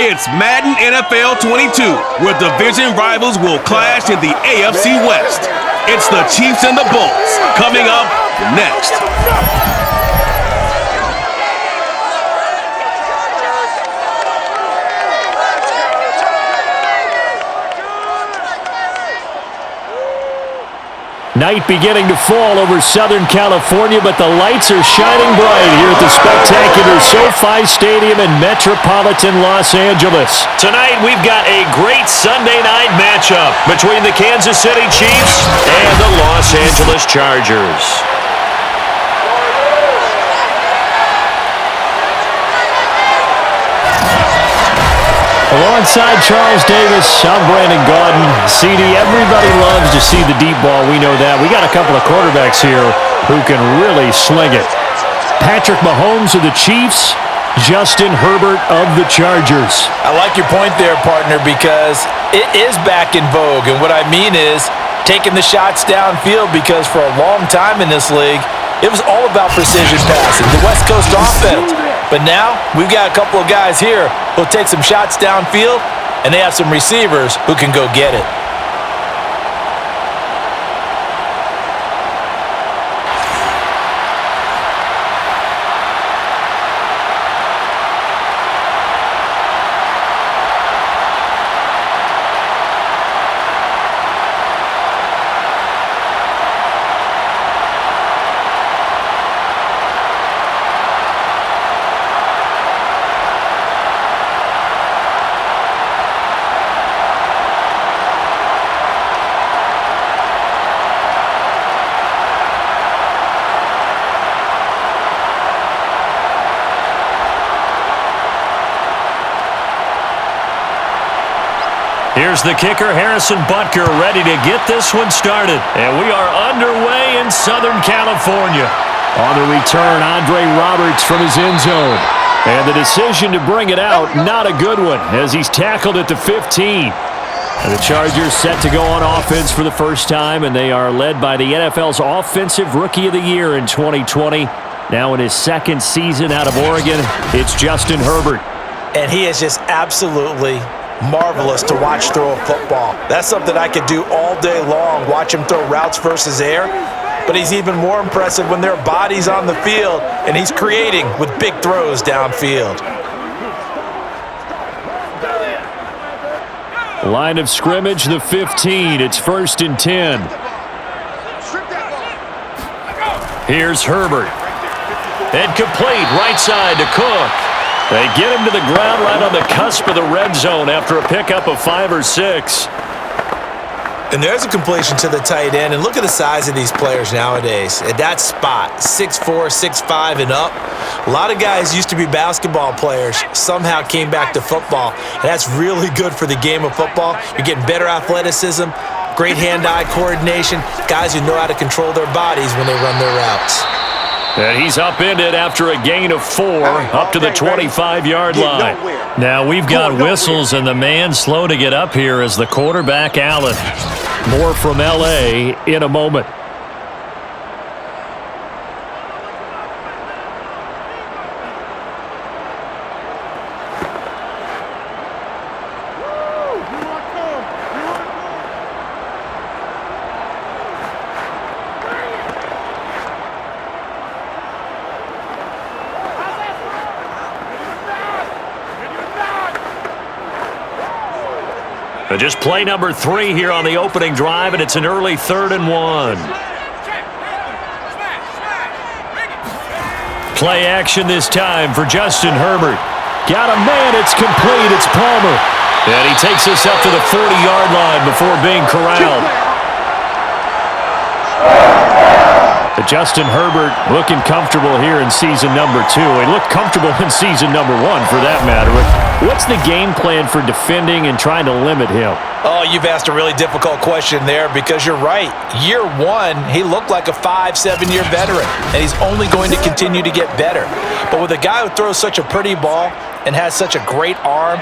It's Madden NFL 22, where division rivals will clash in the AFC West. It's the Chiefs and the Bulls, coming up next. Night beginning to fall over Southern California, but the lights are shining bright here at the spectacular SoFi Stadium in metropolitan Los Angeles. Tonight, we've got a great Sunday night matchup between the Kansas City Chiefs and the Los Angeles Chargers. Alongside Charles Davis, I'm Brandon Gaudin. CD, everybody loves to see the deep ball. We know that. We got a couple of quarterbacks here who can really sling it. Patrick Mahomes of the Chiefs, Justin Herbert of the Chargers. I like your point there, partner, because it is back in vogue. And what I mean is taking the shots downfield, because for a long time in this league, it was all about precision passing, the West Coast offense. But now we've got a couple of guys here who'll take some shots downfield, and they have some receivers who can go get it. Here's the kicker, Harrison Butker, ready to get this one started. And we are underway in Southern California. On the return, Andre Roberts from his end zone. And the decision to bring it out, not a good one, as he's tackled at the 15. And the Chargers set to go on offense for the first time, and they are led by the NFL's Offensive Rookie of the Year in 2020. Now in his second season out of Oregon, it's Justin Herbert. And he is just absolutely marvelous to watch throw a football. That's something I could do all day long, watch him throw routes versus air. But he's even more impressive when there are bodies on the field, and he's creating with big throws downfield. Line of scrimmage, the 15. It's 1st and 10. Here's Herbert. And complete, right side to Cook. They get him to the ground right on the cusp of the red zone after a pickup of 5 or 6. And there's a completion to the tight end. And look at the size of these players nowadays. At that spot, 6'4", 6'5", and up. A lot of guys used to be basketball players, somehow came back to football. And that's really good for the game of football. You're getting better athleticism, great hand-eye coordination, guys who know how to control their bodies when they run their routes. And he's upended after a gain of 4 up to the 25-yard line. Now we've got whistles, and the man slow to get up here is the quarterback, Allen. More from L.A. in a moment. Just play number 3 here on the opening drive, and it's an early 3rd and 1. Play action this time for Justin Herbert. Got a man, it's complete, it's Palmer. And he takes us up to the 40-yard line before being corralled. But Justin Herbert looking comfortable here in season number 2. He looked comfortable in season number 1, for that matter. What's the game plan for defending and trying to limit him? Oh, you've asked a really difficult question there, because you're right. Year 1, he looked like a 5-7-year veteran, and he's only going to continue to get better. But with a guy who throws such a pretty ball and has such a great arm,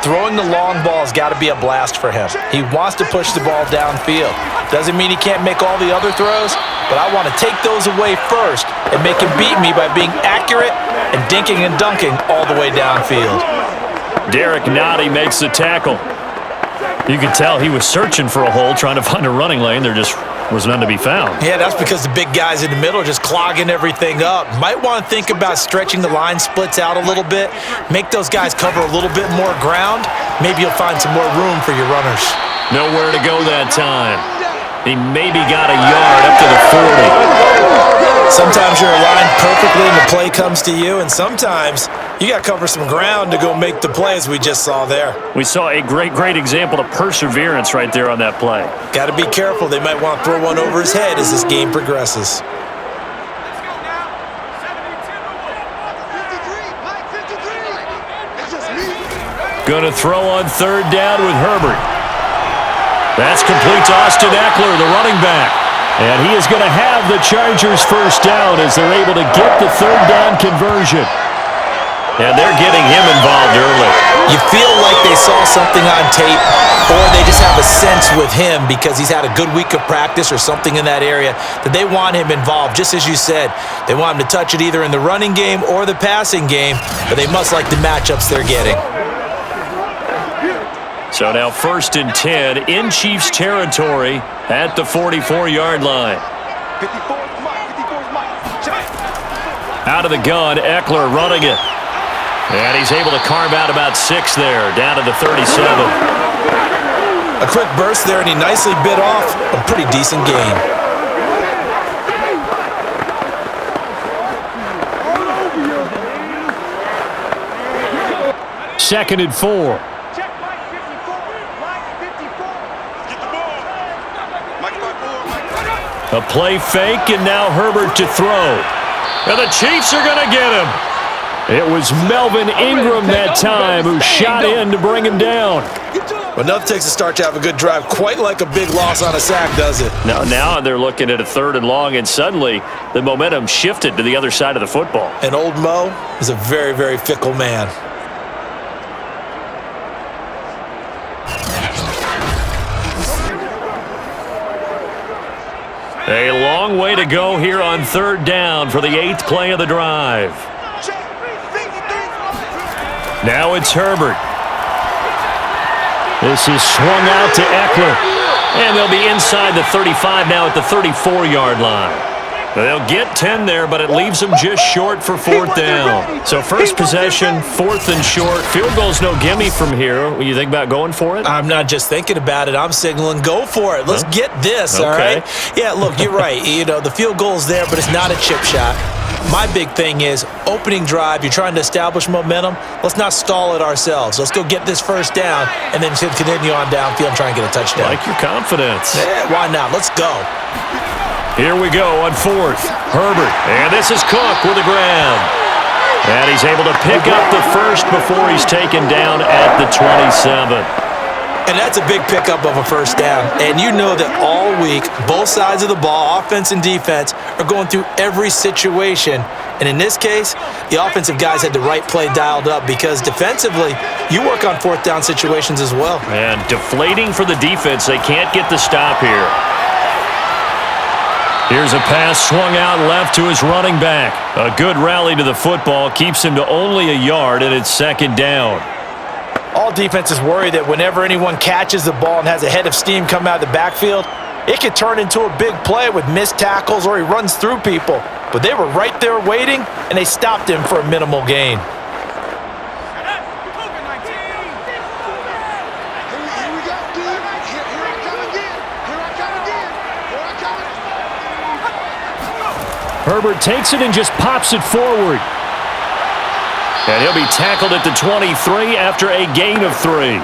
throwing the long ball has got to be a blast for him. He wants to push the ball downfield. Doesn't mean he can't make all the other throws, but I want to take those away first and make him beat me by being accurate and dinking and dunking all the way downfield. Derek Nottie makes the tackle. You can tell he was searching for a hole, trying to find a running lane. There just was none to be found. Yeah, that's because the big guys in the middle are just clogging everything up. Might want to think about stretching the line splits out a little bit. Make those guys cover a little bit more ground. Maybe you'll find some more room for your runners. Nowhere to go that time. He maybe got a yard up to the 40. Sometimes you're aligned perfectly and the play comes to you, and sometimes you got to cover some ground to go make the play, as we just saw there. We saw a great example of perseverance right there on that play. Got to be careful. They might want to throw one over his head as this game progresses. Going to throw on third down with Herbert. That's complete to Austin Eckler, the running back. And he is going to have the Chargers first down as they're able to get the third down conversion. And they're getting him involved early. You feel like they saw something on tape, or they just have a sense with him because he's had a good week of practice or something in that area that they want him involved. Just as you said, they want him to touch it either in the running game or the passing game, but they must like the matchups they're getting. So now 1st and 10 in Chiefs territory at the 44-yard line. Out of the gun, Eckler running it. And he's able to carve out about 6 there, down to the 37. A quick burst there, and he nicely bit off a pretty decent gain. Second and 4. A play fake, and now Herbert to throw. And the Chiefs are going to get him. It was Melvin Ingram that time who shot in to bring him down. Well, nothing takes a start to have a good drive, quite like a big loss on a sack, does it? Now they're looking at a 3rd and long, and suddenly the momentum shifted to the other side of the football. And old Mo is a very, very fickle man. A long way to go here on 3rd down for the 8th play of the drive. Now it's Herbert. This is swung out to Eckler. And they'll be inside the 35 now at the 34-yard line. They'll get 10 there, but it leaves them just short for 4th down. So first possession, 4th and short. Field goal's no gimme from here. What, you think about going for it? I'm not just thinking about it. I'm signaling go for it. Let's get this, all right? Yeah, look, you're right. You know, the field goal's there, but it's not a chip shot. My big thing is opening drive. You're trying to establish momentum. Let's not stall it ourselves. Let's go get this first down and then continue on downfield and try and get a touchdown. Like your confidence. Yeah, why not? Let's go. Here we go on 4th. Herbert. And this is Cook with a grab. And he's able to pick up the first before he's taken down at the 27. And that's a big pickup of a first down. And you know that all week, both sides of the ball, offense and defense, are going through every situation. And in this case, the offensive guys had the right play dialed up because defensively, you work on 4th down situations as well. And deflating for the defense. They can't get the stop here. Here's a pass swung out left to his running back. A good rally to the football keeps him to only a yard, and it's 2nd down. All defenses worry that whenever anyone catches the ball and has a head of steam come out of the backfield, it could turn into a big play with missed tackles or he runs through people. But they were right there waiting, and they stopped him for a minimal gain. Herbert takes it and just pops it forward. And he'll be tackled at the 23 after a gain of 3.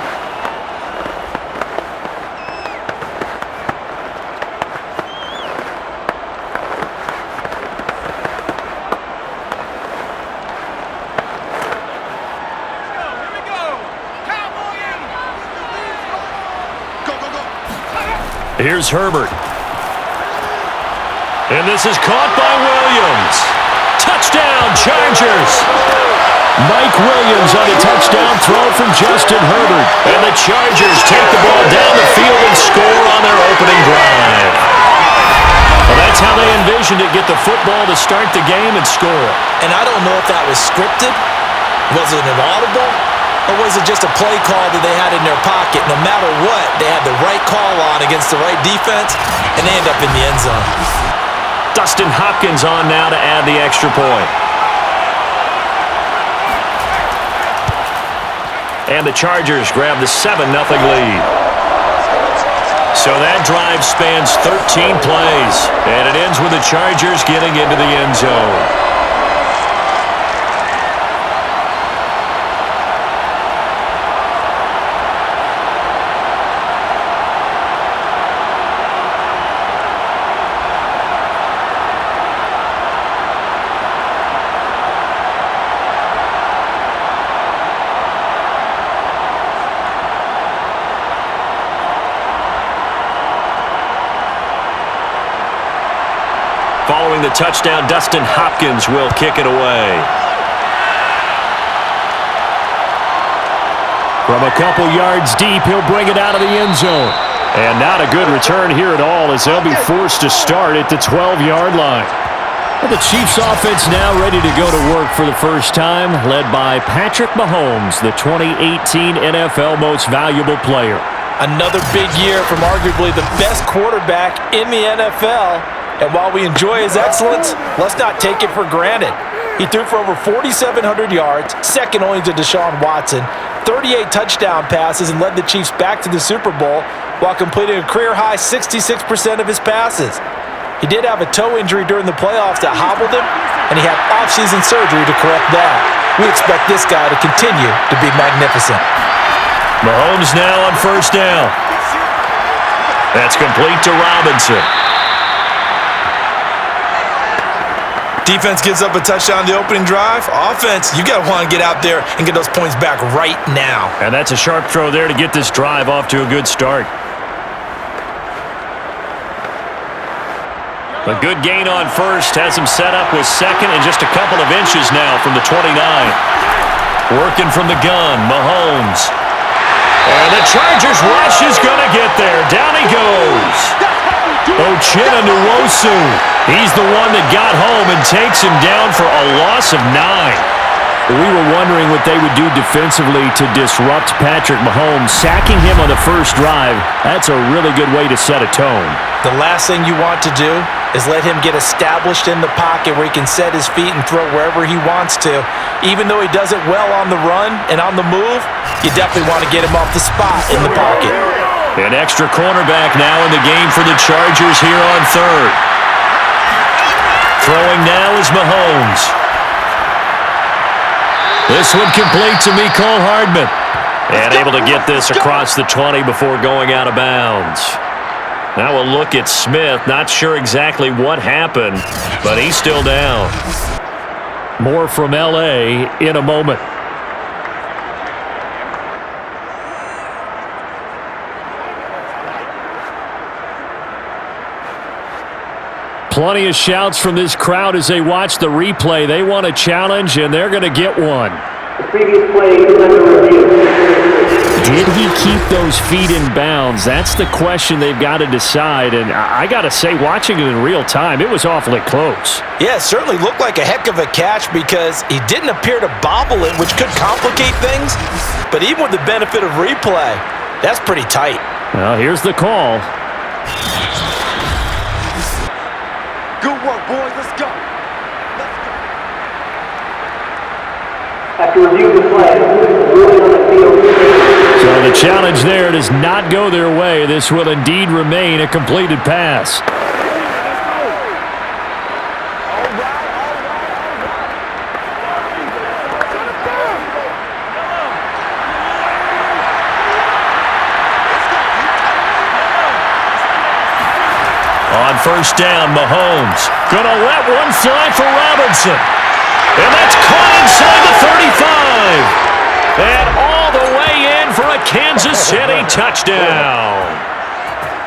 Here's Herbert. And this is caught by Williams. Touchdown, Chargers. Mike Williams on a touchdown throw from Justin Herbert. And the Chargers take the ball down the field and score on their opening drive. Well, that's how they envisioned it, get the football to start the game and score. And I don't know if that was scripted. Was it an audible? Or was it just a play call that they had in their pocket? No matter what, they had the right call on against the right defense, and they end up in the end zone. Dustin Hopkins on now to add the extra point. And the Chargers grab the 7-0 lead. So that drive spans 13 plays, and it ends with the Chargers getting into the end zone. Following the touchdown, Dustin Hopkins will kick it away. From a couple yards deep, he'll bring it out of the end zone. And not a good return here at all, as they'll be forced to start at the 12-yard line. Well, the Chiefs offense now ready to go to work for the first time, led by Patrick Mahomes, the 2018 NFL Most Valuable Player. Another big year from arguably the best quarterback in the NFL. And while we enjoy his excellence, let's not take it for granted. He threw for over 4,700 yards, second only to Deshaun Watson, 38 touchdown passes, and led the Chiefs back to the Super Bowl while completing a career-high 66% of his passes. He did have a toe injury during the playoffs that hobbled him, and he had off-season surgery to correct that. We expect this guy to continue to be magnificent. Mahomes now on first down. That's complete to Robinson. Defense gives up a touchdown on the opening drive. Offense, you got to want to get out there and get those points back right now. And that's a sharp throw there to get this drive off to a good start. A good gain on first has him set up with second and just a couple of inches now from the 29. Working from the gun, Mahomes. And the Chargers rush is going to get there. Down he goes. Uchenna Nwosu. He's the one that got home and takes him down for a loss of 9. We were wondering what they would do defensively to disrupt Patrick Mahomes. Sacking him on the first drive, that's a really good way to set a tone. The last thing you want to do is let him get established in the pocket where he can set his feet and throw wherever he wants to. Even though he does it well on the run and on the move, you definitely want to get him off the spot in the pocket. An extra cornerback now in the game for the Chargers here on third. Throwing now is Mahomes. This one complete to Mecole Hardman. And able to get this across the 20 before going out of bounds. Now we'll look at Smith. Not sure exactly what happened, but he's still down. More from L.A. in a moment. Plenty of shouts from this crowd as they watch the replay. They want a challenge, and they're going to get one. The previous play is under review. Did he keep those feet in bounds? That's the question they've got to decide. And I got to say, watching it in real time, it was awfully close. Yeah, it certainly looked like a heck of a catch because he didn't appear to bobble it, which could complicate things. But even with the benefit of replay, that's pretty tight. Well, here's the call. Good work, boys. Let's go. After review the play, ruling on the field. So the challenge there does not go their way. This will indeed remain a completed pass. On first down, Mahomes gonna let one fly for Robinson. And that's caught inside the 35. And all the way in for a Kansas City touchdown.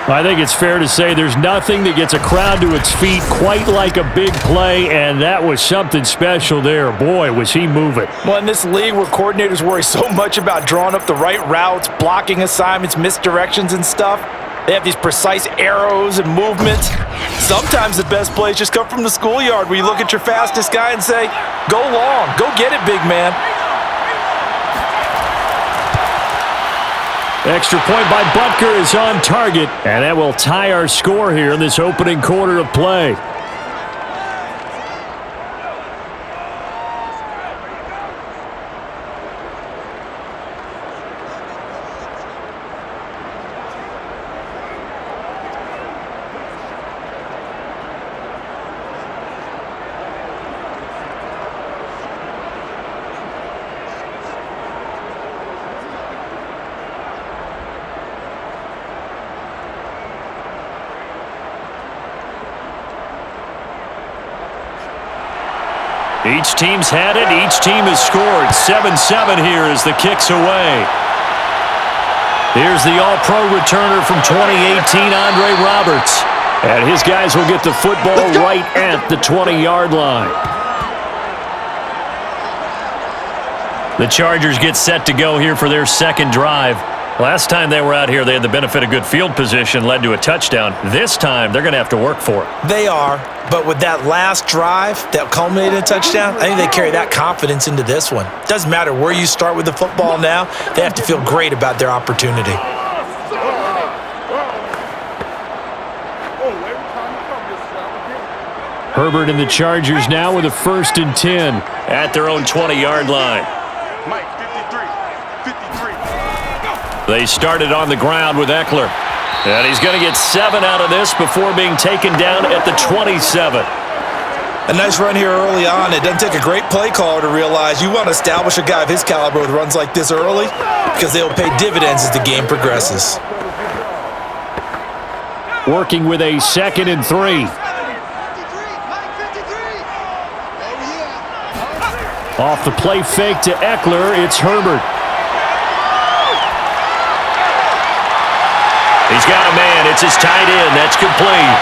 I think it's fair to say there's nothing that gets a crowd to its feet quite like a big play, and that was something special there. Boy, was he moving. Well, in this league where coordinators worry so much about drawing up the right routes, blocking assignments, misdirections and stuff, they have these precise arrows and movements. Sometimes the best plays just come from the schoolyard where you look at your fastest guy and say, go long, go get it, big man. Extra point by Butker is on target, and that will tie our score here in this opening quarter of play. Each team's had it. Each team has scored. 7-7 here as the kick's away. Here's the All-Pro returner from 2018, Andre Roberts. And his guys will get the football right at the 20-yard line. The Chargers get set to go here for their second drive. Last time they were out here, they had the benefit of good field position, led to a touchdown. This time, they're going to have to work for it. They are, but with that last drive that culminated in a touchdown, I think they carry that confidence into this one. Doesn't matter where you start with the football now, they have to feel great about their opportunity. Herbert and the Chargers now with a 1st and 10 at their own 20-yard line. They started on the ground with Eckler. And he's going to get 7 out of this before being taken down at the 27. A nice run here early on. It doesn't take a great play caller to realize you want to establish a guy of his caliber with runs like this early because they'll pay dividends as the game progresses. Working with a 2nd and 3. Off the play fake to Eckler, it's Herbert. He's got a man. It's his tight end. That's complete.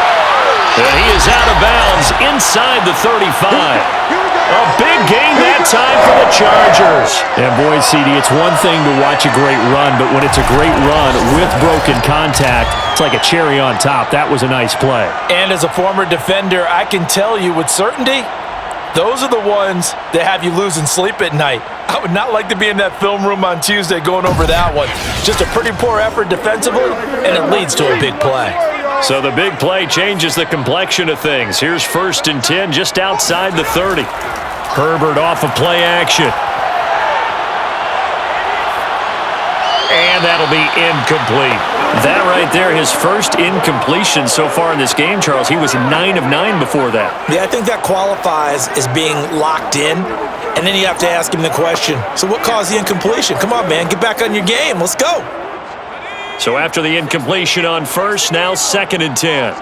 And he is out of bounds inside the 35. A big gain that time for the Chargers. And boy, CD, it's one thing to watch a great run, but when it's a great run with broken contact, it's like a cherry on top. That was a nice play. And as a former defender, I can tell you with certainty, those are the ones that have you losing sleep at night. I would not like to be in that film room on Tuesday going over that one. Just a pretty poor effort defensively, and it leads to a big play. So the big play changes the complexion of things. Here's 1st and 10 just outside the 30. Herbert off of play action. And that'll be incomplete. That right there, his first incompletion so far in this game, Charles. He was 9 of 9 before that. Yeah, I think that qualifies as being locked in. And then you have to ask him the question, so what caused the incompletion? Come on, man, get back on your game. Let's go. So after the incompletion on 1st, now 2nd and 10.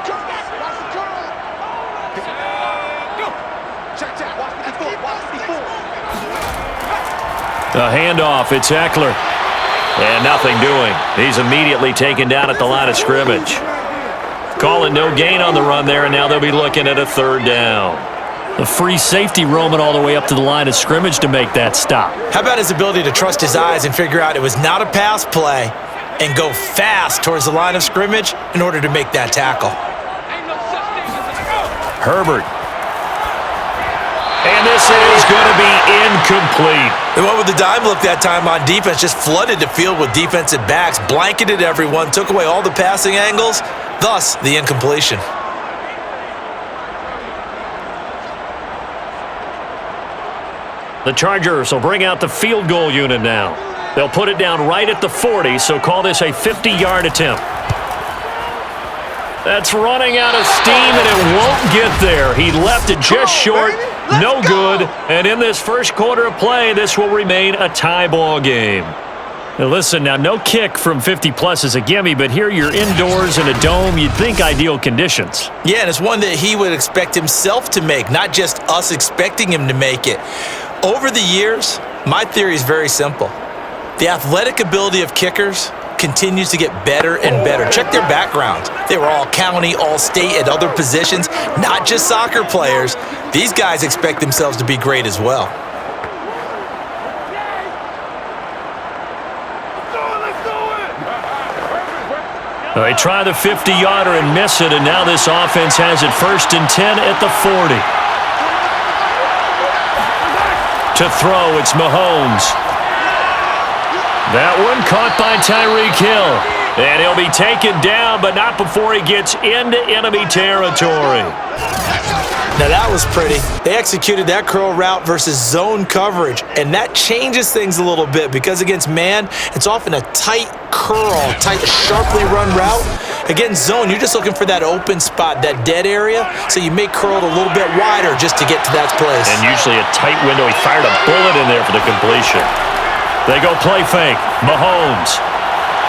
A handoff, it's Eckler. And nothing doing. He's immediately taken down at the line of scrimmage. Calling no gain on the run there, and now they'll be looking at a 3rd down. The free safety roaming all the way up to the line of scrimmage to make that stop. How about his ability to trust his eyes and figure out it was not a pass play and go fast towards the line of scrimmage in order to make that tackle? Herbert. And this is going to be incomplete. They went with the dime look that time on defense, just flooded the field with defensive backs, blanketed everyone, took away all the passing angles, thus the incompletion. The Chargers will bring out the field goal unit now. They'll put it down right at the 40, so call this a 50-yard attempt. That's running out of steam, and it won't get there. He left it just short. No good. And in this first quarter of play, this will remain a tie ball game. Now listen, now no kick from 50-plus is a gimme, but here you're indoors in a dome. You'd think ideal conditions. Yeah, and it's one that he would expect himself to make, not just us expecting him to make it. Over the years, my theory is very simple. The athletic ability of kickers continues to get better and better. Check their backgrounds. They were all county, all state at other positions, not just soccer players. These guys expect themselves to be great as well. They try the 50-yarder and miss it, and now this offense has it 1st and 10 at the 40. To throw, it's Mahomes. That one caught by Tyreek Hill. And he'll be taken down, but not before he gets into enemy territory. Now that was pretty. They executed that curl route versus zone coverage, and that changes things a little bit because against man, it's often a tight curl, tight, sharply run route. Against zone, you're just looking for that open spot, that dead area, so you may curl it a little bit wider just to get to that place. And usually a tight window. He fired a bullet in there for the completion. They go play fake. Mahomes.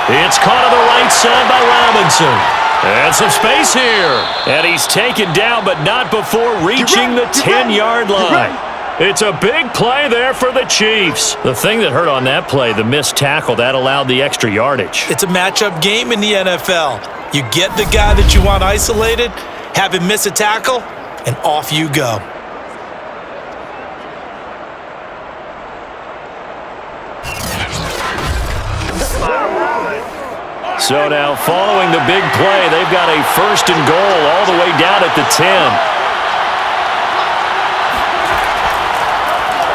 It's caught on the right side by Robinson. And some space here. And he's taken down, but not before reaching the 10-yard line. It's a big play there for the Chiefs. The thing that hurt on that play, the missed tackle, that allowed the extra yardage. It's a matchup game in the NFL. You get the guy that you want isolated, have him miss a tackle, and off you go. So now following the big play, they've got a 1st and goal all the way down at the 10.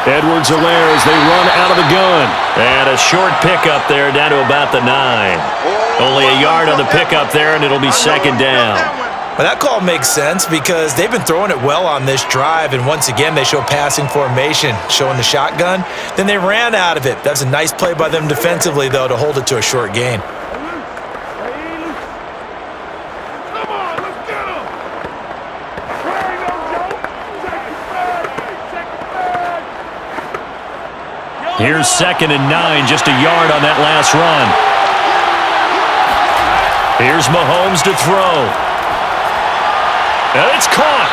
Edwards-Helaire as they run out of the gun. And a short pickup there down to about the 9. Only a yard on the pickup there, and it'll be 2nd down. Well, that call makes sense because they've been throwing it well on this drive, and once again, they show passing formation, showing the shotgun. Then they ran out of it. That's a nice play by them defensively, though, to hold it to a short gain. Here's 2nd and 9, just a yard on that last run. Here's Mahomes to throw. And it's caught.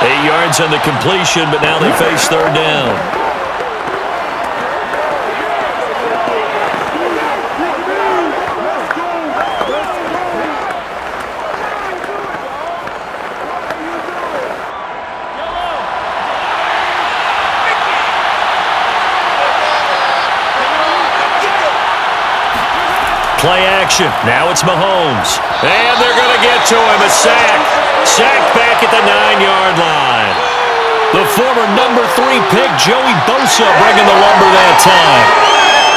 8 yards on the completion, but now they face 3rd down. Play action. Now it's Mahomes. And they're going to get to him. A sack. Sack back at the 9-yard line. The former number 3 pick, Joey Bosa, bringing the lumber that time.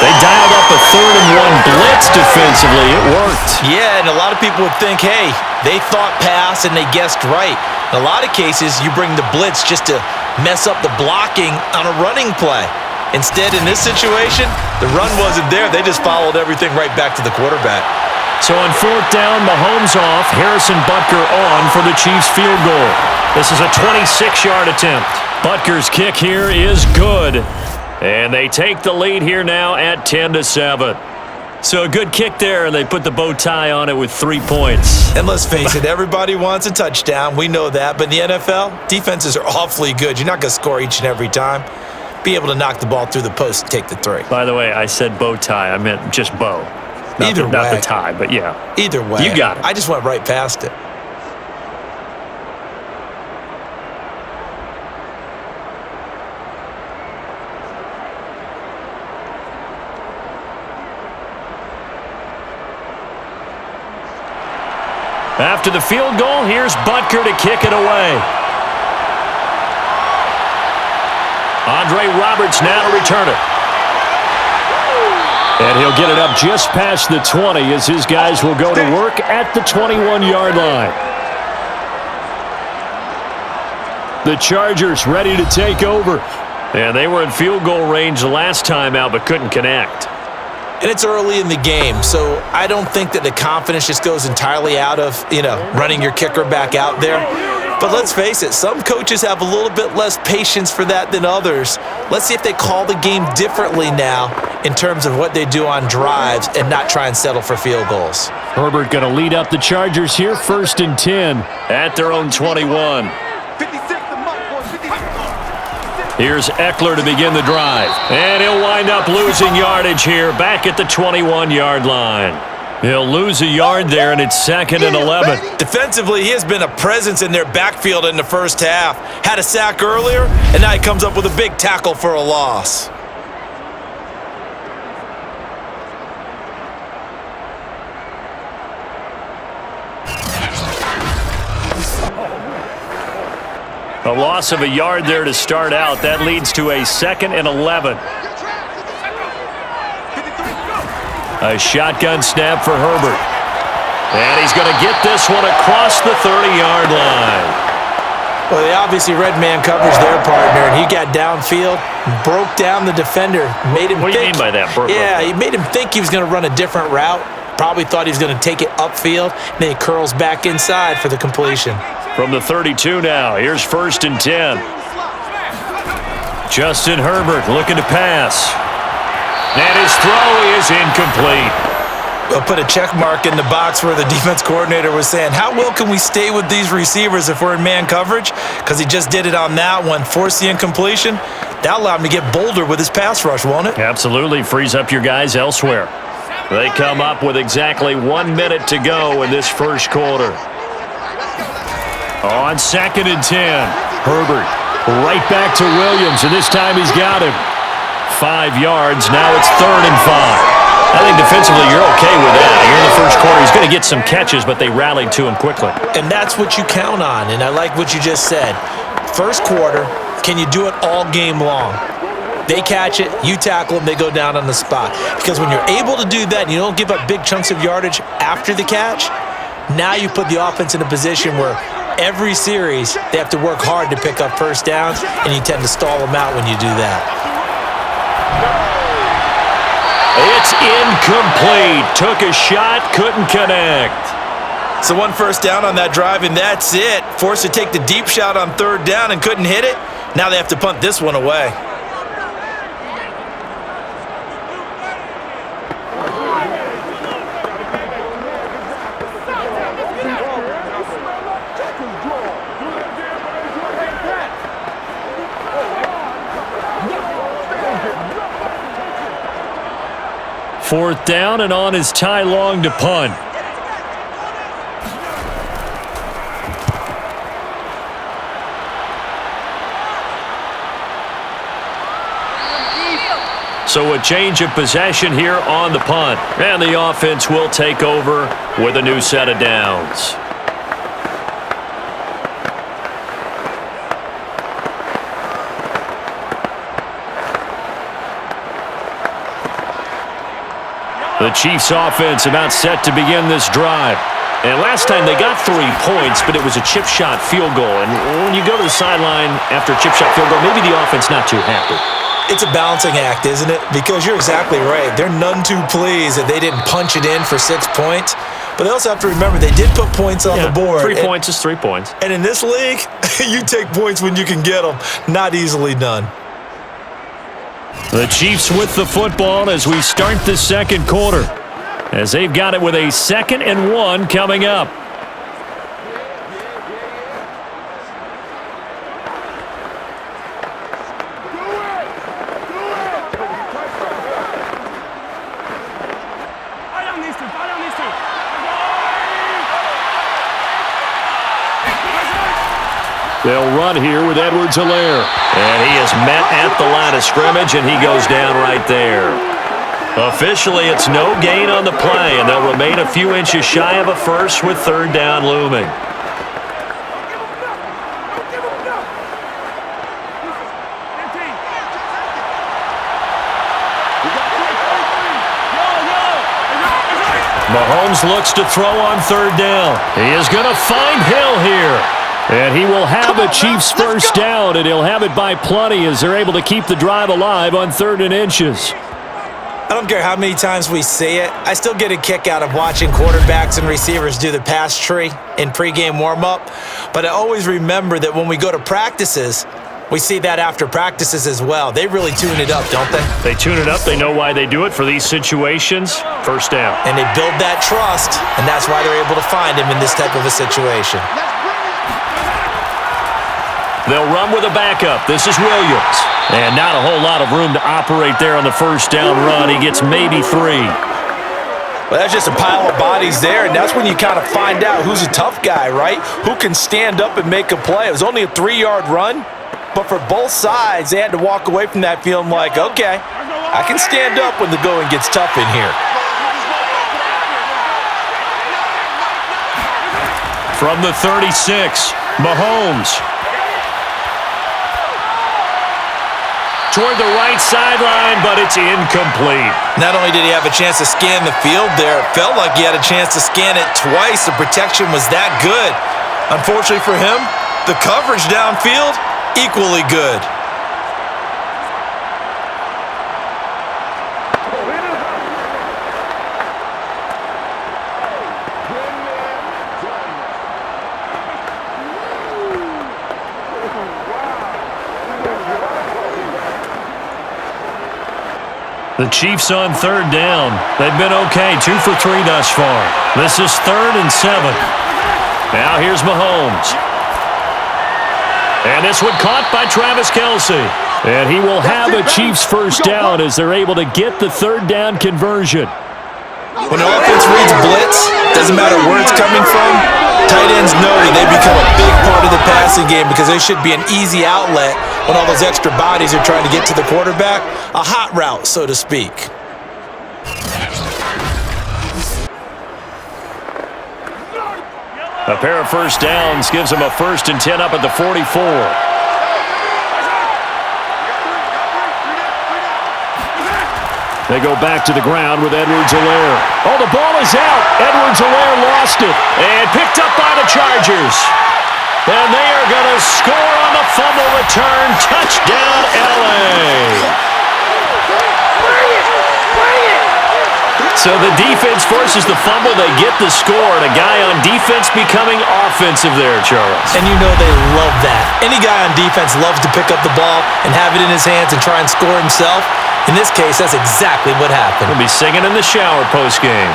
They dialed up a 3rd and 1 blitz defensively. It worked. Yeah, and a lot of people would think, hey, they thought pass and they guessed right. In a lot of cases, you bring the blitz just to mess up the blocking on a running play. Instead, in this situation, the run wasn't there. They just followed everything right back to the quarterback. So on 4th down, Mahomes off, Harrison Butker on for the Chiefs field goal. This is a 26-yard attempt. Butker's kick here is good. And they take the lead here now at 10-7. So a good kick there, and they put the bow tie on it with 3 points. And let's face it, everybody wants a touchdown. We know that. But in the NFL, defenses are awfully good. You're not going to score each and every time. Be able to knock the ball through the post and take the 3. By the way, I said bow tie. I meant just bow. Not the tie, but yeah. Either way. You got it. I just went right past it. After the field goal, here's Butker to kick it away. Andre Roberts now to return it. And he'll get it up just past the 20 as his guys will go to work at the 21-yard line. The Chargers ready to take over. And they were in field goal range the last time out but couldn't connect. And it's early in the game, so I don't think that the confidence just goes entirely out of, running your kicker back out there. But let's face it, some coaches have a little bit less patience for that than others. Let's see if they call the game differently now in terms of what they do on drives and not try and settle for field goals. Herbert going to lead up the Chargers here, 1st and 10. At their own 21. Here's Eckler to begin the drive. And he'll wind up losing yardage here back at the 21-yard line. He'll lose a yard there, and it's 2nd and 11. Defensively, he has been a presence in their backfield in the first half. Had a sack earlier, and now he comes up with a big tackle for a loss. A loss of a yard there to start out. That leads to a 2nd and 11. A shotgun snap for Herbert. And he's going to get this one across the 30-yard line. Well, they obviously read man coverage their partner, and he got downfield, broke down the defender, made him What do you think. mean by that? Yeah, he made him think he was going to run a different route. Probably thought he was going to take it upfield. Then he curls back inside for the completion. From the 32 now, here's 1st and 10. Justin Herbert looking to pass. And his throw is incomplete. I'll put a check mark in the box where the defense coordinator was saying, how well can we stay with these receivers if we're in man coverage? Because he just did it on that one, forced the incompletion. That'll allow him to get bolder with his pass rush, won't it? Absolutely. Frees up your guys elsewhere. They come up with exactly 1 minute to go in this first quarter. On 2nd and 10, Herbert right back to Williams, and this time he's got him. 5 yards. Now it's 3rd and 5. I think defensively you're okay with that. You're in the first quarter. He's going to get some catches, but they rallied to him quickly. And that's what you count on, and I like what you just said. First quarter, can you do it all game long? They catch it, you tackle them, they go down on the spot. Because when you're able to do that and you don't give up big chunks of yardage after the catch, now you put the offense in a position where every series they have to work hard to pick up first downs, and you tend to stall them out when you do that. It's incomplete. Took a shot, couldn't connect. So 1 first down on that drive, and that's it. Forced to take the deep shot on 3rd down and couldn't hit it. Now they have to punt this one away. Fourth down, and on is Ty Long to punt. So a change of possession here on the punt. And the offense will take over with a new set of downs. The Chiefs offense about set to begin this drive. And last time they got 3 points, but it was a chip shot field goal. And when you go to the sideline after a chip shot field goal, maybe the offense not too happy. It's a balancing act, isn't it? Because you're exactly right. They're none too pleased that they didn't punch it in for 6 points. But they also have to remember they did put points on the board. 3 points is 3 points. And in this league, you take points when you can get them. Not easily done. The Chiefs with the football as we start the second quarter, as they've got it with a 2nd and 1 coming up. They'll run here with Edwards-Helaire. And he is met at the line of scrimmage, and he goes down right there. Officially, it's no gain on the play, and they'll remain a few inches shy of a first with 3rd down looming. Mahomes looks to throw on 3rd down. He is going to find Hill here. And he will have a Chiefs first down, and he'll have it by plenty as they're able to keep the drive alive on 3rd and inches. I don't care how many times we see it. I still get a kick out of watching quarterbacks and receivers do the pass tree in pregame warm-up. But I always remember that when we go to practices, we see that after practices as well. They really tune it up, don't they? They tune it up. They know why they do it for these situations. First down. And they build that trust, and that's why they're able to find him in this type of a situation. They'll run with a backup. This is Williams. And not a whole lot of room to operate there on the first down run. He gets maybe 3. Well, that's just a pile of bodies there, and that's when you kind of find out who's a tough guy, right? Who can stand up and make a play. It was only a 3-yard run, but for both sides, they had to walk away from that feeling like, okay, I can stand up when the going gets tough in here. From the 36, Mahomes. toward the right sideline, but it's incomplete. Not only did he have a chance to scan the field there, it felt like he had a chance to scan it twice. The protection was that good. Unfortunately for him, the coverage downfield, equally good. The Chiefs on third down. They've been okay, 2 for 3 thus far. This is 3rd and 7. Now here's Mahomes. And this one caught by Travis Kelce. And he will have a Chiefs first down as they're able to get the 3rd down conversion. When the offense reads blitz, doesn't matter where it's coming from, tight ends know that they become a big part of the passing game because they should be an easy outlet when all those extra bodies are trying to get to the quarterback. A hot route, so to speak. A pair of first downs gives them a 1st and 10 up at the 44. They go back to the ground with Edwards-Helaire. Oh, the ball is out. Edwards-Helaire lost it and picked up by the Chargers. And they are going to score on the fumble return. Touchdown, L.A. So the defense forces the fumble. They get the score. And a guy on defense becoming offensive there, Charles. And you know they love that. Any guy on defense loves to pick up the ball and have it in his hands and try and score himself. In this case, that's exactly what happened. He'll be singing in the shower post-game.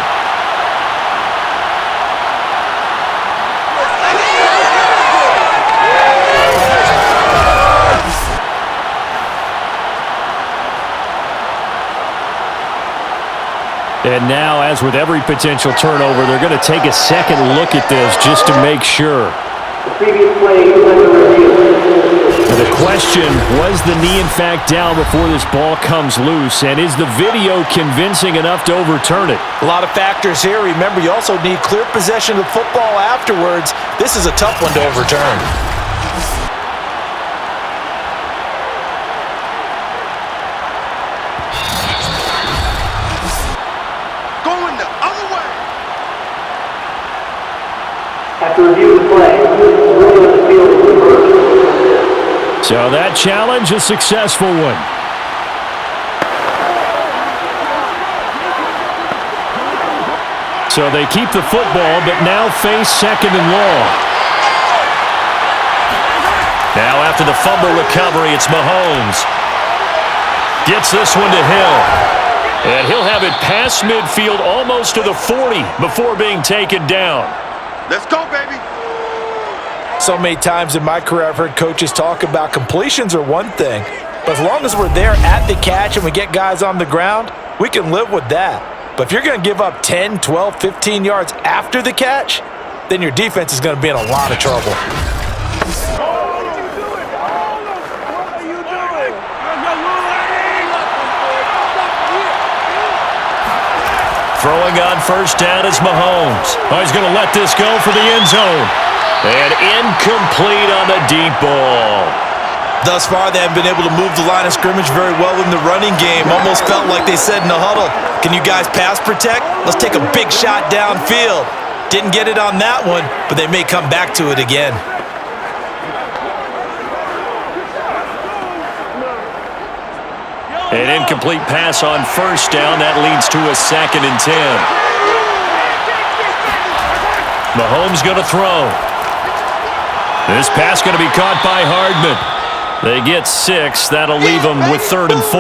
And now, as with every potential turnover, they're going to take a second look at this just to make sure. The previous play is under review. And the question, was the knee in fact down before this ball comes loose? And is the video convincing enough to overturn it? A lot of factors here. Remember, you also need clear possession of the football afterwards. This is a tough one to overturn. Going the other way. After review of the play, ruling on the field is reversed. So that challenge, a successful one. So they keep the football, but now face 2nd and long. Now after the fumble recovery, it's Mahomes. Gets this one to Hill. And he'll have it past midfield almost to the 40 before being taken down. Let's go, baby. So many times in my career, I've heard coaches talk about completions are one thing. But as long as we're there at the catch and we get guys on the ground, we can live with that. But if you're going to give up 10, 12, 15 yards after the catch, then your defense is going to be in a lot of trouble. Throwing on first down is Mahomes. Oh, he's going to let this go for the end zone. And incomplete on the deep ball. Thus far, they haven't been able to move the line of scrimmage very well in the running game. Almost felt like they said in the huddle, can you guys pass protect? Let's take a big shot downfield. Didn't get it on that one, but they may come back to it again. An incomplete pass on first down. That leads to a 2nd and 10. Mahomes going to throw. This pass going to be caught by Hardman. They get 6. That'll leave them with 3rd and 4.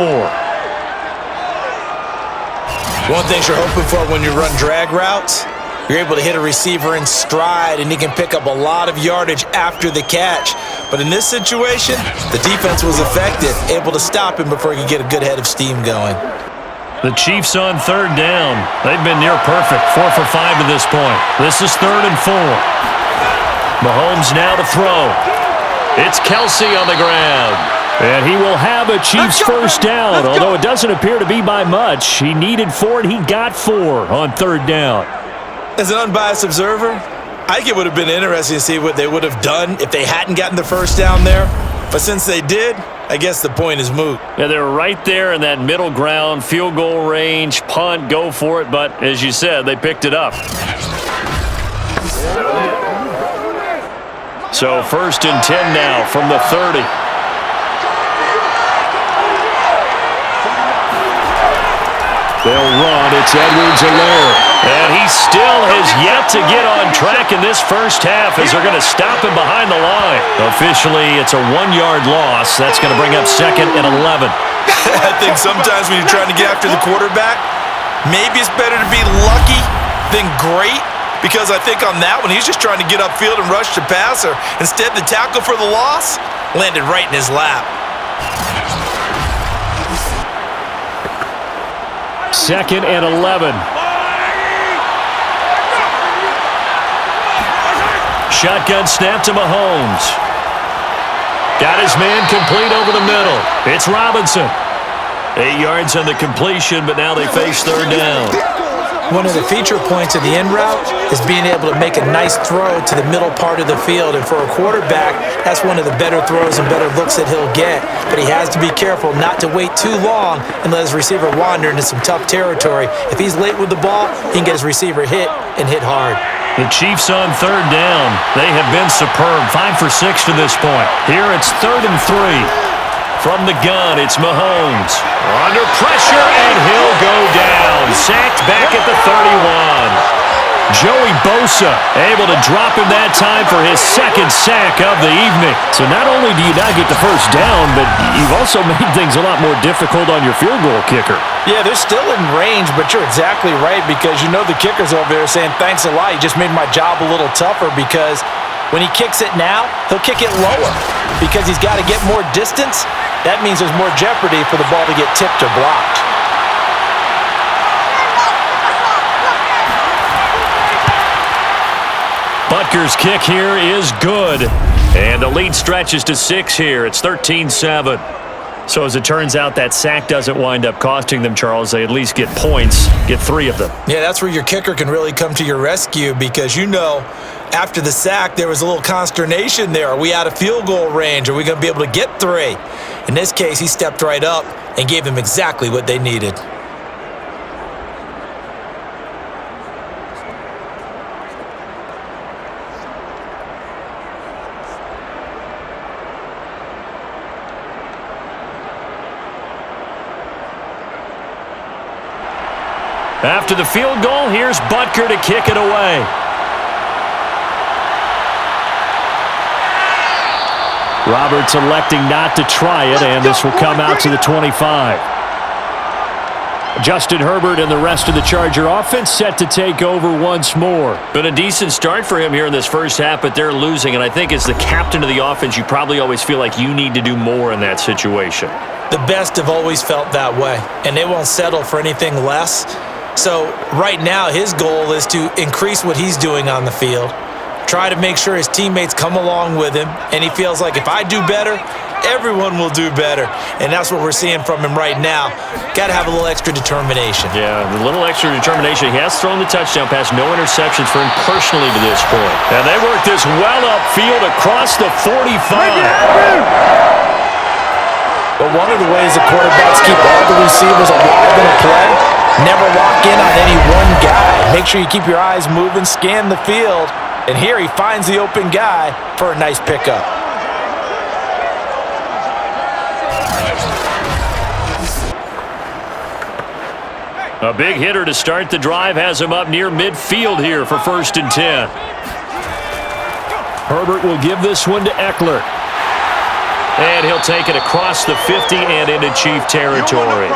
One thing you're hoping for when you run drag routes, you're able to hit a receiver in stride and he can pick up a lot of yardage after the catch. But in this situation, the defense was effective, able to stop him before he could get a good head of steam going. The Chiefs on 3rd down. They've been near perfect, 4 for 5 to this point. This is 3rd and 4. Mahomes now to throw. It's Kelce on the ground. And he will have a Chiefs first down, although it doesn't appear to be by much. He needed 4 and he got 4 on 3rd down. As an unbiased observer, I think it would have been interesting to see what they would have done if they hadn't gotten the first down there. But since they did, I guess the point is moot. Yeah, they're right there in that middle ground, field goal range, punt, go for it. But as you said, they picked it up. So 1st and 10 now from the 30. They'll run. It's Edwards-Helaire. And he still has yet to get on track in this first half as they're going to stop him behind the line. Officially, it's a 1-yard loss. That's going to bring up 2nd and 11. I think sometimes when you're trying to get after the quarterback, maybe it's better to be lucky than great, because I think on that one, he's just trying to get upfield and rush the passer. Instead, the tackle for the loss landed right in his lap. 2nd and 11. Shotgun snap to Mahomes. Got his man complete over the middle. It's Robinson. 8 yards on the completion, but now they face 3rd down. One of the feature points of the in route is being able to make a nice throw to the middle part of the field. And for a quarterback, that's one of the better throws and better looks that he'll get. But he has to be careful not to wait too long and let his receiver wander into some tough territory. If he's late with the ball, he can get his receiver hit and hit hard. The Chiefs on 3rd down. They have been superb. 5 for 6 to this point. Here it's 3rd and 3. From the gun, it's Mahomes. Under pressure, and he'll go down. Sacked back at the 31. Joey Bosa able to drop him that time for his 2nd sack of the evening. So not only do you not get the first down, but you've also made things a lot more difficult on your field goal kicker. Yeah, they're still in range, but you're exactly right, because you know the kicker's over there saying, thanks a lot, you just made my job a little tougher, because when he kicks it now, he'll kick it lower because he's got to get more distance. That means there's more jeopardy for the ball to get tipped or blocked. Butker's kick here is good. And the lead stretches to 6 here. It's 13-7. So as it turns out, that sack doesn't wind up costing them, Charles. They at least get points, get 3 of them. Yeah, that's where your kicker can really come to your rescue, because you know after the sack there was a little consternation there. Are we out of field goal range? Are we going to be able to get 3? In this case, he stepped right up and gave them exactly what they needed. After the field goal, here's Butker to kick it away. Roberts electing not to try it, and this will come out to the 25. Justin Herbert and the rest of the Charger offense set to take over once more. Been a decent start for him here in this first half, but they're losing. And I think as the captain of the offense, you probably always feel like you need to do more in that situation. The best have always felt that way, and they won't settle for anything less. So right now, his goal is to increase what he's doing on the field, try to make sure his teammates come along with him, and he feels like if I do better, everyone will do better. And that's what we're seeing from him right now. Got to have a little extra determination. Yeah, a little extra determination. He has thrown the touchdown pass, no interceptions for him personally to this point. And they work this well upfield across the 45. But one of the ways the quarterbacks keep all the receivers alive in a play, never lock in on any one guy. Make sure you keep your eyes moving, scan the field, and here he finds the open guy for a nice pickup. A big hitter to start the drive has him up near midfield here for 1st and 10. Herbert will give this one to Eckler. And he'll take it across the 50 and into Chief territory.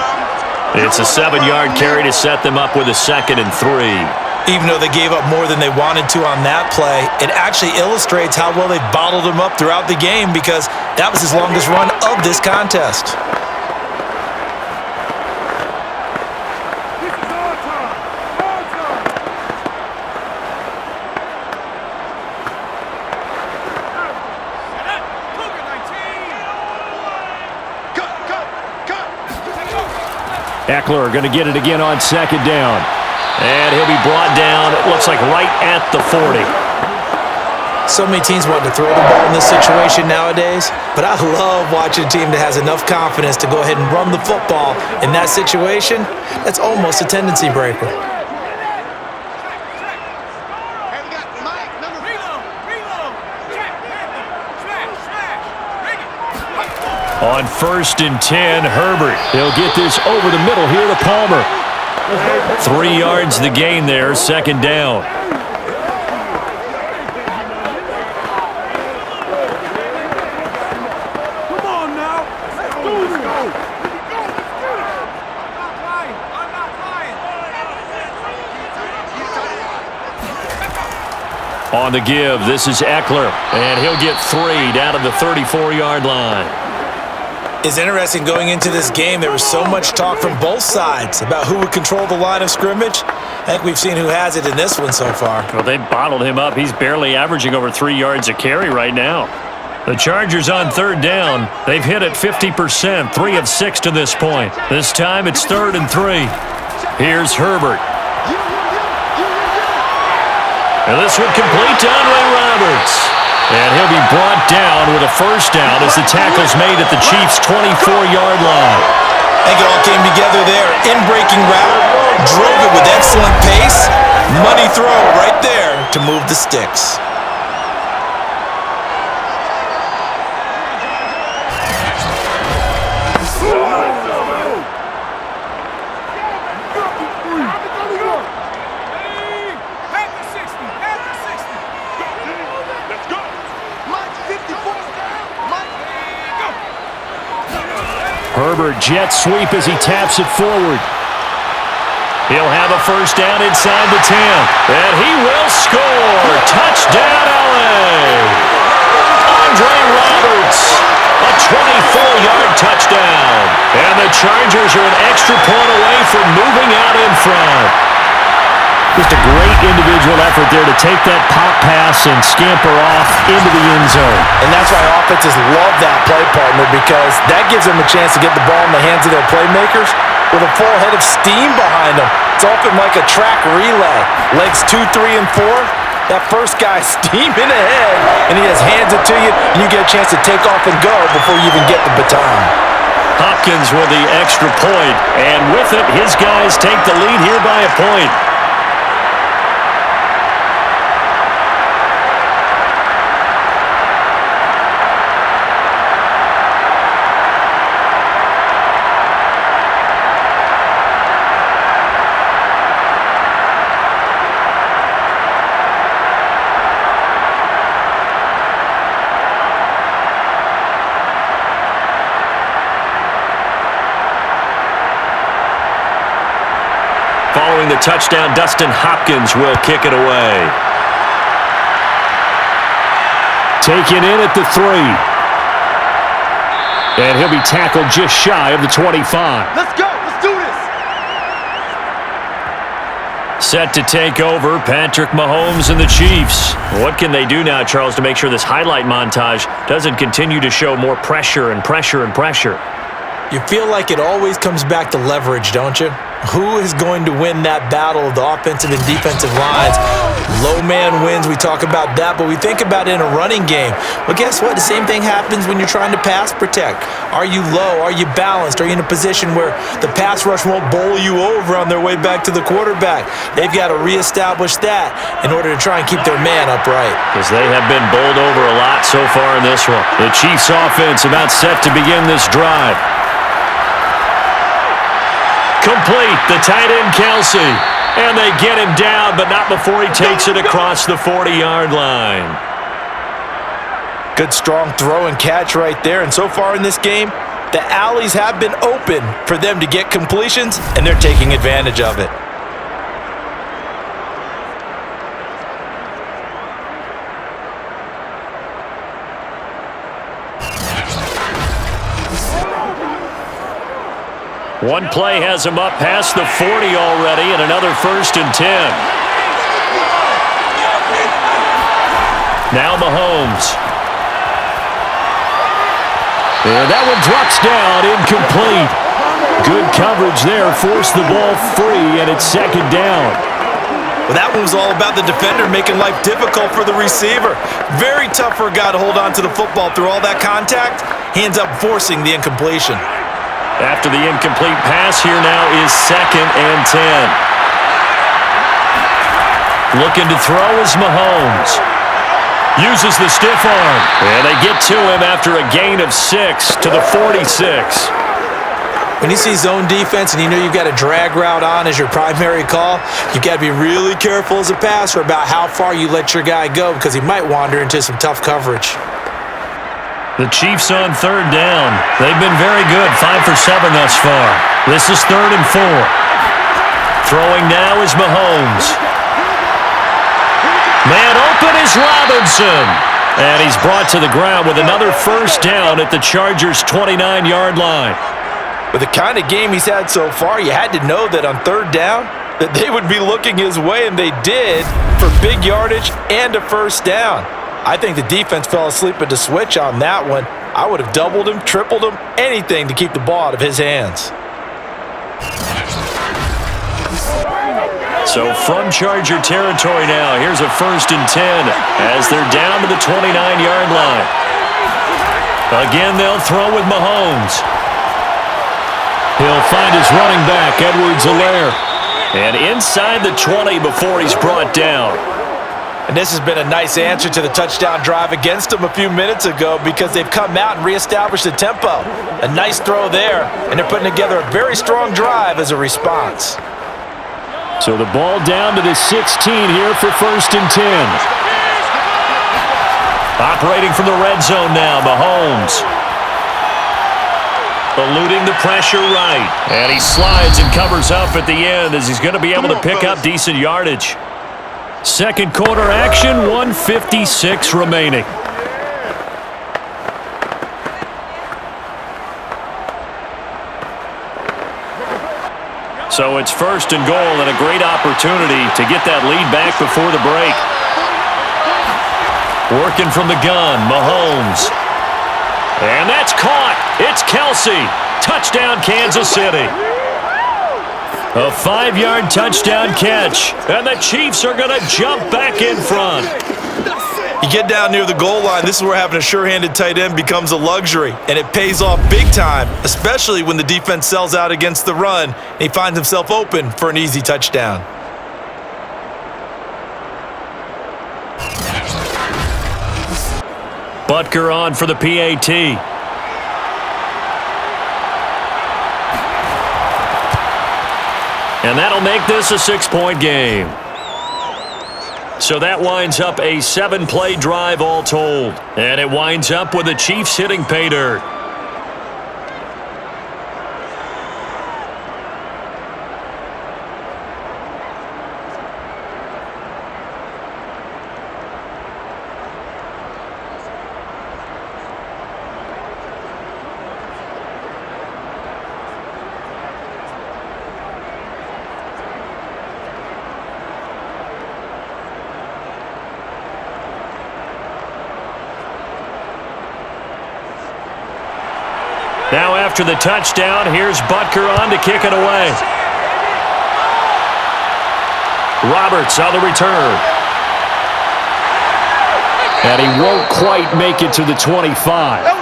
It's a 7-yard carry to set them up with a 2nd and 3. Even though they gave up more than they wanted to on that play, it actually illustrates how well they bottled him up throughout the game, because that was his longest run of this contest. Eckler going to get it again on 2nd down. And he'll be brought down, it looks like right at the 40. So many teams want to throw the ball in this situation nowadays, but I love watching a team that has enough confidence to go ahead and run the football in that situation. That's almost a tendency breaker. On 1st and 10, Herbert. He'll get this over the middle here to Palmer. 3 yards the gain there, 2nd down. Come on now. Let's go. On the give, this is Eckler, and he'll get 3 down to the 34-yard line. It's interesting going into this game. There was so much talk from both sides about who would control the line of scrimmage. I think we've seen who has it in this one so far. Well, they bottled him up. He's barely averaging over 3 yards a carry right now. The Chargers on 3rd down. They've hit it 50%, 3 of 6 to this point. This time it's 3rd and 3. Here's Herbert. And this one complete to Andre Roberts. And he'll be brought down with a 1st down as the tackle's made at the Chiefs' 24-yard line. I think it all came together there. In-breaking route, drove it with excellent pace. Money throw right there to move the sticks. Herbert jet sweep as he taps it forward. He'll have a 1st down inside the 10. And he will score. Touchdown, LA. Andre Roberts. A 24-yard touchdown. And the Chargers are an extra point away from moving out in front. Just a great individual effort there to take that pop pass and scamper off into the end zone. And that's why offenses love that play, partner, because that gives them a chance to get the ball in the hands of their playmakers with a full head of steam behind them. It's often like a track relay. Legs 2, 3, and 4. That first guy steaming ahead, and he just hands it to you, and you get a chance to take off and go before you even get the baton. Hopkins with the extra point, and with it, his guys take the lead here by a point. Following the touchdown, Dustin Hopkins will kick it away. Taken in at the 3. And he'll be tackled just shy of the 25. Let's go. Let's do this. Set to take over, Patrick Mahomes and the Chiefs. What can they do now, Charles, to make sure this highlight montage doesn't continue to show more pressure and pressure and pressure? You feel like it always comes back to leverage, don't you? Who is going to win that battle of the offensive and defensive lines? Low man wins. We talk about that, but we think about it in a running game. Well, guess what? The same thing happens when you're trying to pass protect. Are you low? Are you balanced? Are you in a position where the pass rush won't bowl you over on their way back to the quarterback? They've got to reestablish that in order to try and keep their man upright. Because they have been bowled over a lot so far in this one. The Chiefs offense about set to begin this drive. Complete, the tight end Kelsey. And they get him down, but not before he takes it across the 40-yard line. Good strong throw and catch right there. And so far in this game, the alleys have been open for them to get completions, and they're taking advantage of it. One play has him up past the 40 already, and another 1st and 10. Now Mahomes. And that one drops down, incomplete. Good coverage there, forced the ball free, and it's 2nd down. Well, that one was all about the defender making life difficult for the receiver. Very tough for a guy to hold on to the football through all that contact. He ends up forcing the incompletion. After the incomplete pass, here now is 2nd and 10. Looking to throw is Mahomes. Uses the stiff arm. And they get to him after a gain of 6 to the 46. When you see zone defense and you know you've got a drag route on as your primary call, you've got to be really careful as a passer about how far you let your guy go because he might wander into some tough coverage. The Chiefs on 3rd down. They've been very good, 5 for 7 thus far. This is 3rd and 4. Throwing now is Mahomes. Man open is Robinson. And he's brought to the ground with another 1st down at the Chargers' 29-yard line. With the kind of game he's had so far, you had to know that on 3rd down that they would be looking his way, and they did for big yardage and a 1st down. I think the defense fell asleep at the switch on that one. I would have doubled him, tripled him, anything to keep the ball out of his hands. So from Charger territory now, here's a 1st and 10 as they're down to the 29-yard line. Again, they'll throw with Mahomes. He'll find his running back, Edwards-Helaire. And inside the 20 before he's brought down. And this has been a nice answer to the touchdown drive against them a few minutes ago because they've come out and reestablished the tempo. A nice throw there, and they're putting together a very strong drive as a response. So the ball down to the 16 here for 1st and 10. Operating from the red zone now, Mahomes. Eluding the pressure right. And he slides and covers up at the end as he's going to be able to pick up decent yardage. 2nd quarter action, 1:56 remaining. So it's 1st and goal and a great opportunity to get that lead back before the break. Working from the gun, Mahomes. And that's caught. It's Kelsey. Touchdown, Kansas City. A 5-yard touchdown catch. And the Chiefs are going to jump back in front. You get down near the goal line, this is where having a sure-handed tight end becomes a luxury, and it pays off big time, especially when the defense sells out against the run, and he finds himself open for an easy touchdown. Butker on for the PAT. And that'll make this a 6-point game. So that winds up a 7-play drive all told. And it winds up with the Chiefs hitting pay dirt. Now after the touchdown, here's Butker on to kick it away. Roberts on the return. And he won't quite make it to the 25.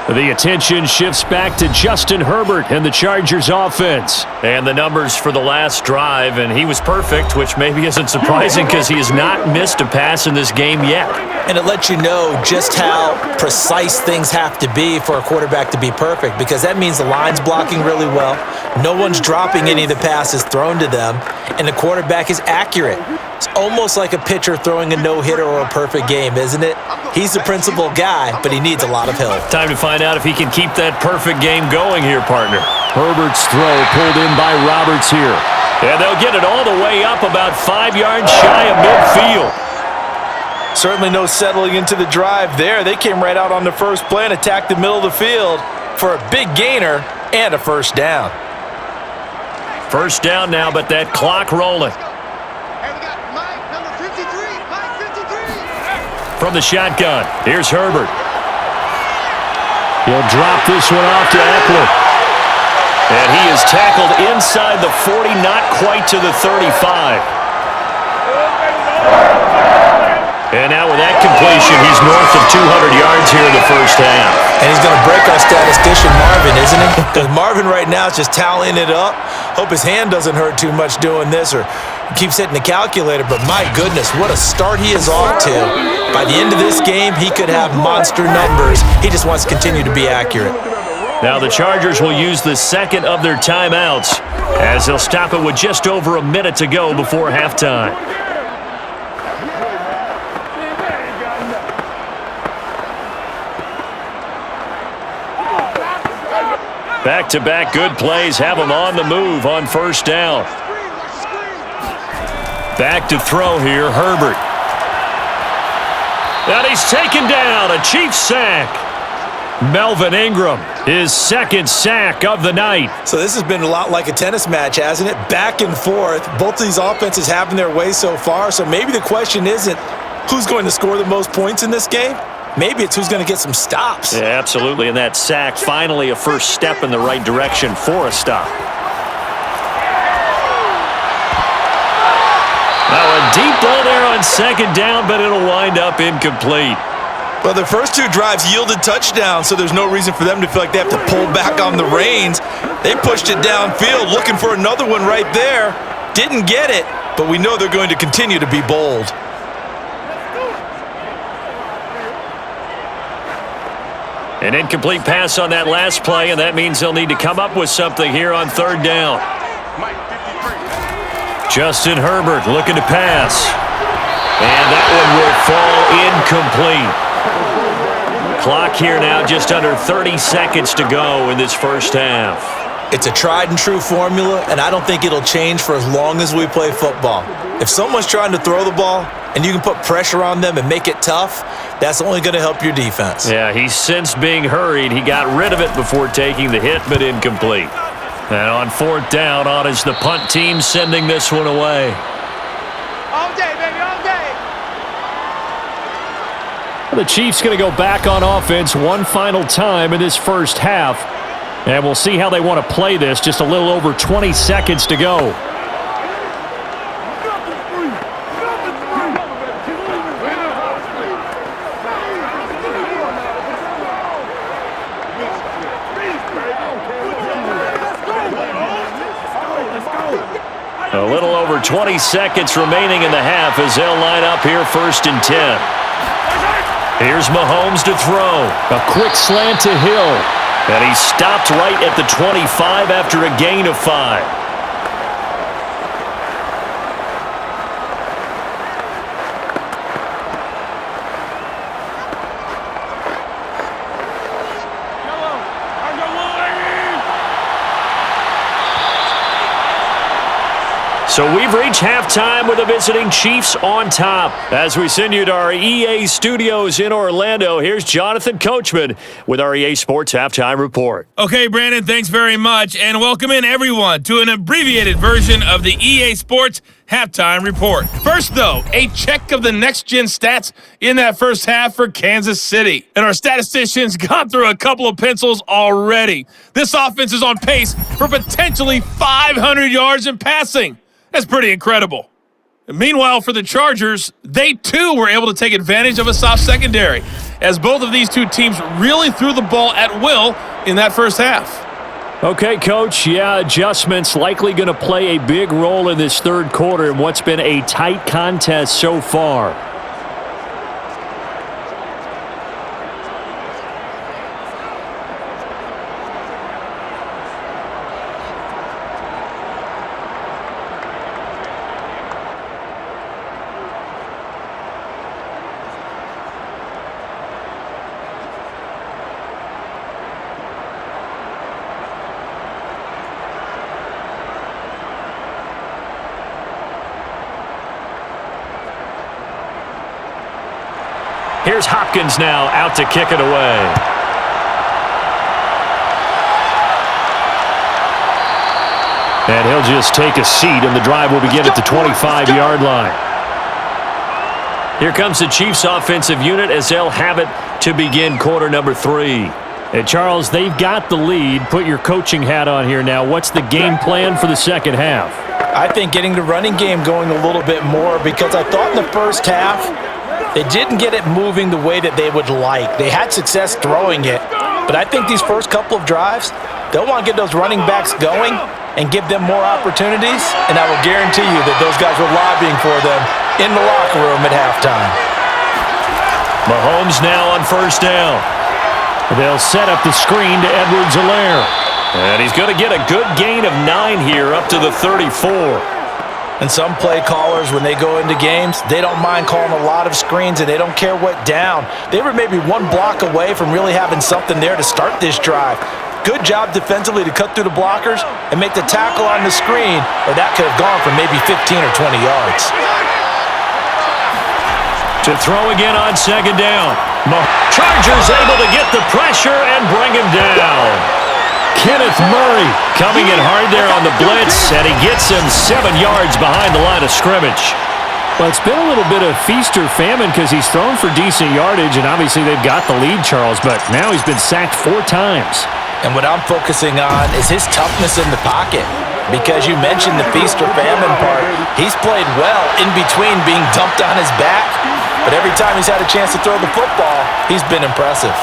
The attention shifts back to Justin Herbert and the Chargers offense. And the numbers for the last drive, and he was perfect, which maybe isn't surprising because he has not missed a pass in this game yet. And it lets you know just how precise things have to be for a quarterback to be perfect, because that means the line's blocking really well, no one's dropping any of the passes thrown to them, and the quarterback is accurate. It's almost like a pitcher throwing a no-hitter or a perfect game, isn't it? He's the principal guy, but he needs a lot of help. Time to find out if he can keep that perfect game going here, partner. Herbert's throw pulled in by Roberts here. And they'll get it all the way up about 5 yards shy of midfield. Certainly no settling into the drive there. They came right out on the first play and attacked the middle of the field for a big gainer and a first down. First down now, but that clock rolling. From the shotgun, here's Herbert. He'll drop this one off to Eckler. And he is tackled inside the 40, not quite to the 35. And now with that completion, he's north of 200 yards here in the first half. And he's going to break our statistician Marvin, isn't he? Because Marvin right now is just tallying it up. Hope his hand doesn't hurt too much doing this or keeps hitting the calculator. But my goodness, what a start he is off to. By the end of this game, he could have monster numbers. He just wants to continue to be accurate. Now the Chargers will use the second of their timeouts as they'll stop it with just over a minute to go before halftime. Back-to-back good plays have him on the move on first down. Back to throw here, Herbert. And he's taken down, a Chiefs sack. Melvin Ingram, his second sack of the night. So this has been a lot like a tennis match, hasn't it? Back and forth. Both of these offenses having their way so far. So maybe the question isn't who's going to score the most points in this game. Maybe it's who's going to get some stops. Yeah, absolutely. And that sack, finally a first step in the right direction for a stop. Now a deep ball there on second down, but it'll wind up incomplete. Well, the first two drives yielded touchdowns, so there's no reason for them to feel like they have to pull back on the reins. They pushed it downfield, looking for another one right there. Didn't get it, but we know they're going to continue to be bold. An incomplete pass on that last play, and that means they'll need to come up with something here on third down. Justin Herbert looking to pass. And that one will fall incomplete. Clock here now just under 30 seconds to go in this first half. It's a tried and true formula, and I don't think it'll change for as long as we play football. If someone's trying to throw the ball and you can put pressure on them and make it tough, that's only going to help your defense. Yeah, he's since being hurried. He got rid of it before taking the hit, but incomplete. And on fourth down, on is the punt team sending this one away. All day, baby, all day. The Chiefs going to go back on offense one final time in this first half. And we'll see how they want to play this. Just a little over 20 seconds to go. A little over 20 seconds remaining in the half as they'll line up here first and 10. Here's Mahomes to throw. A quick slant to Hill. And he stopped right at the 25 after a gain of 5. So we've reached halftime with the visiting Chiefs on top. As we send you to our EA studios in Orlando, here's Jonathan Coachman with our EA Sports Halftime Report. Okay, Brandon, thanks very much, and welcome in everyone to an abbreviated version of the EA Sports Halftime Report. First, though, a check of the next-gen stats in that first half for Kansas City. And our statisticians got through a couple of pencils already. This offense is on pace for potentially 500 yards in passing. That's pretty incredible. And meanwhile, for the Chargers, they too were able to take advantage of a soft secondary, as both of these two teams really threw the ball at will in that first half. Okay, Coach, yeah, adjustments likely going to play a big role in this third quarter in what's been a tight contest so far. Here's Hopkins now out to kick it away. And he'll just take a seat, and the drive will begin at the 25-yard line. Here comes the Chiefs offensive unit as they'll have it to begin quarter number 3. And Charles, they've got the lead. Put your coaching hat on here now. What's the game plan for the second half? I think getting the running game going a little bit more, because I thought in the first half they didn't get it moving the way that they would like. They had success throwing it, but I think these first couple of drives, they'll want to get those running backs going and give them more opportunities, and I will guarantee you that those guys were lobbying for them in the locker room at halftime. Mahomes now on first down. They'll set up the screen to Edwards-Helaire. And he's going to get a good gain of 9 here up to the 34. And some play callers, when they go into games, they don't mind calling a lot of screens, and they don't care what down. They were maybe one block away from really having something there to start this drive. Good job defensively to cut through the blockers and make the tackle on the screen, or that could have gone for maybe 15 or 20 yards. To throw again on second down. Chargers able to get the pressure and bring him down. Kenneth Murray coming in hard there on the blitz, and he gets him 7 yards behind the line of scrimmage. Well, it's been a little bit of feast or famine because he's thrown for decent yardage, and obviously they've got the lead, Charles, but now he's been sacked 4 times. And what I'm focusing on is his toughness in the pocket, because you mentioned the feast or famine part. He's played well in between being dumped on his back, but every time he's had a chance to throw the football, he's been impressive.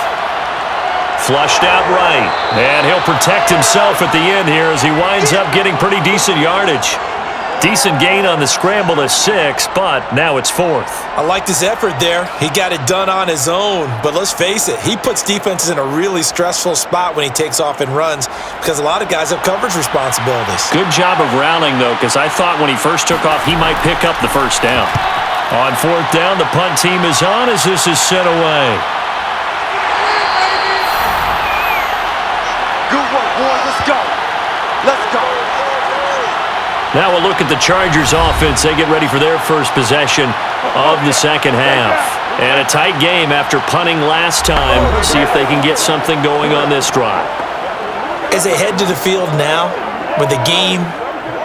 Flushed out right, and he'll protect himself at the end here as he winds up getting pretty decent yardage. Decent gain on the scramble to 6, but now it's 4th. I liked his effort there. He got it done on his own, but let's face it, he puts defenses in a really stressful spot when he takes off and runs, because a lot of guys have coverage responsibilities. Good job of rallying, though, because I thought when he first took off, he might pick up the first down. On 4th down, the punt team is on as this is sent away. Good work, boys. Let's go. Let's go. Now we'll look at the Chargers offense. They get ready for their first possession of the second half. And a tight game after punting last time. See if they can get something going on this drive. As they head to the field now, with the game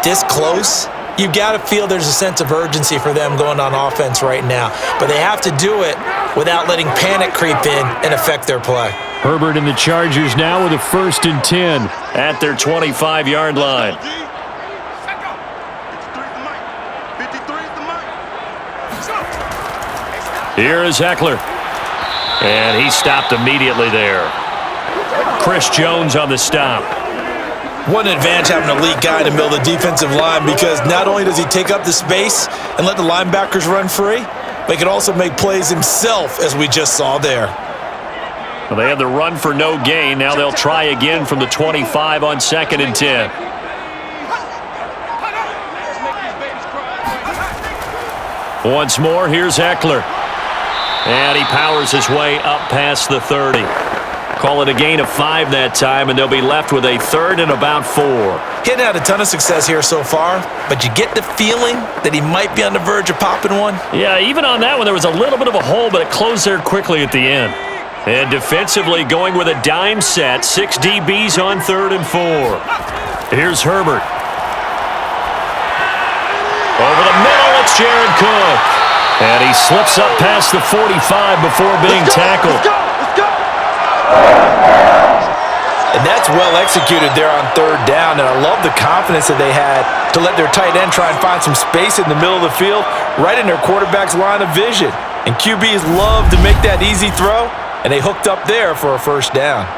this close, you've got to feel there's a sense of urgency for them going on offense right now. But they have to do it without letting panic creep in and affect their play. Herbert and the Chargers now with a 1st and 10 at their 25-yard line. Here is Eckler. And he stopped immediately there. Chris Jones on the stop. What an advantage having an elite guy in the middle of the defensive line, because not only does he take up the space and let the linebackers run free, but he can also make plays himself, as we just saw there. Well, they had the run for no gain. Now they'll try again from the 25 on 2nd and 10. Once more, here's Eckler. And he powers his way up past the 30. Call it a gain of 5 that time, and they'll be left with a 3rd and about 4. He hadn't had a ton of success here so far, but you get the feeling that he might be on the verge of popping one. Yeah, even on that one, there was a little bit of a hole, but it closed there quickly at the end. And defensively going with a dime set, 6 DBs on 3rd and 4. Here's Herbert. Over the middle, it's Jared Cook. And he slips up past the 45 before being tackled. Let's go. And that's well executed there on 3rd down, and I love the confidence that they had to let their tight end try and find some space in the middle of the field, right in their quarterback's line of vision. And QBs love to make that easy throw, and they hooked up there for a 1st down.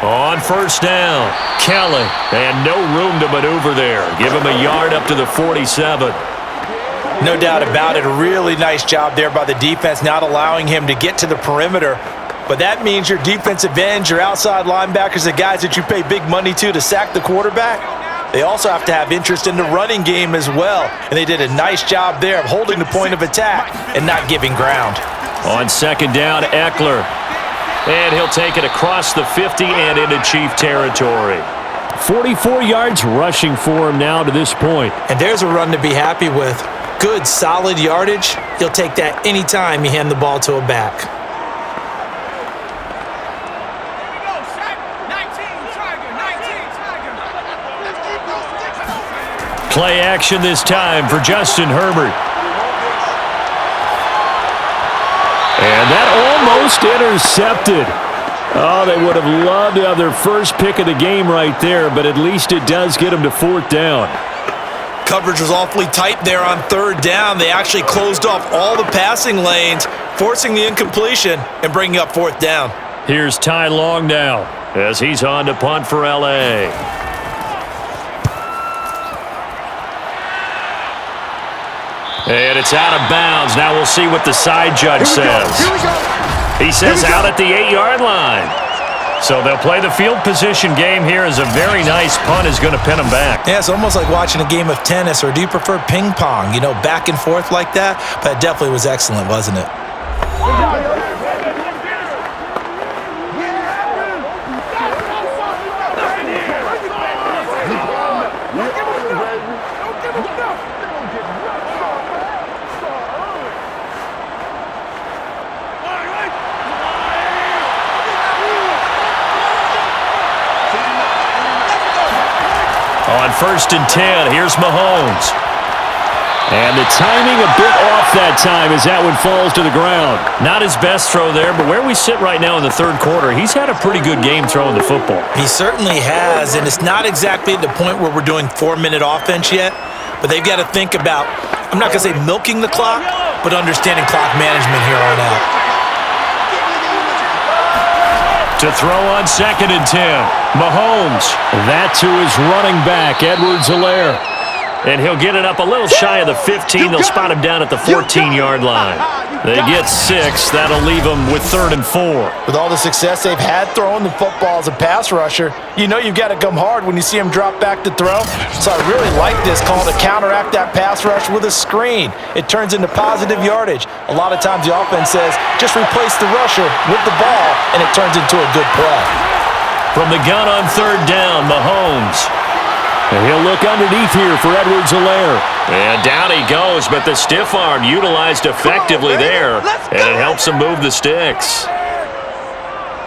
On 1st down, Kelly, and no room to maneuver there. Give him a yard up to the 47. No doubt about it. A really nice job there by the defense, not allowing him to get to the perimeter. But that means your defensive ends, your outside linebackers, the guys that you pay big money to sack the quarterback, they also have to have interest in the running game as well. And they did a nice job there of holding the point of attack and not giving ground. On 2nd down, Eckler. And he'll take it across the 50 and into Chief territory. 44 yards rushing for him now to this point. And there's a run to be happy with. Good, solid yardage. He'll take that anytime you hand the ball to a back. Play action this time for Justin Herbert. And that almost intercepted. Oh, they would have loved to have their first pick of the game right there, but at least it does get them to 4th down. Coverage was awfully tight there on 3rd down. They actually closed off all the passing lanes, forcing the incompletion and bringing up 4th down. Here's Ty Long now as he's on to punt for L.A. And it's out of bounds. Now we'll see what the side judge says. He says out at the 8-yard line. So they'll play the field position game here as a very nice punt is going to pin them back. Yeah, it's almost like watching a game of tennis, or do you prefer ping pong? You know, back and forth like that? But it definitely was excellent, wasn't it? On 1st and 10, here's Mahomes. And the timing a bit off that time as that one falls to the ground. Not his best throw there, but where we sit right now in the 3rd quarter, he's had a pretty good game throwing the football. He certainly has, and it's not exactly at the point where we're doing 4-minute offense yet, but they've got to think about, I'm not going to say milking the clock, but understanding clock management here on out. To throw on 2nd and 10, Mahomes. That to his running back, Edwards-Helaire. And he'll get it up a little shy of the 15. They'll spot him down at the 14-yard line. They get 6. That'll leave them with 3rd and 4. With all the success they've had throwing the football as a pass rusher, you know you've got to come hard when you see him drop back to throw. So I really like this call to counteract that pass rush with a screen. It turns into positive yardage. A lot of times the offense says, just replace the rusher with the ball, and it turns into a good play. From the gun on 3rd down, Mahomes. And he'll look underneath here for Edwards-Helaire. And down he goes, but the stiff arm utilized effectively there, and it helps him move the sticks.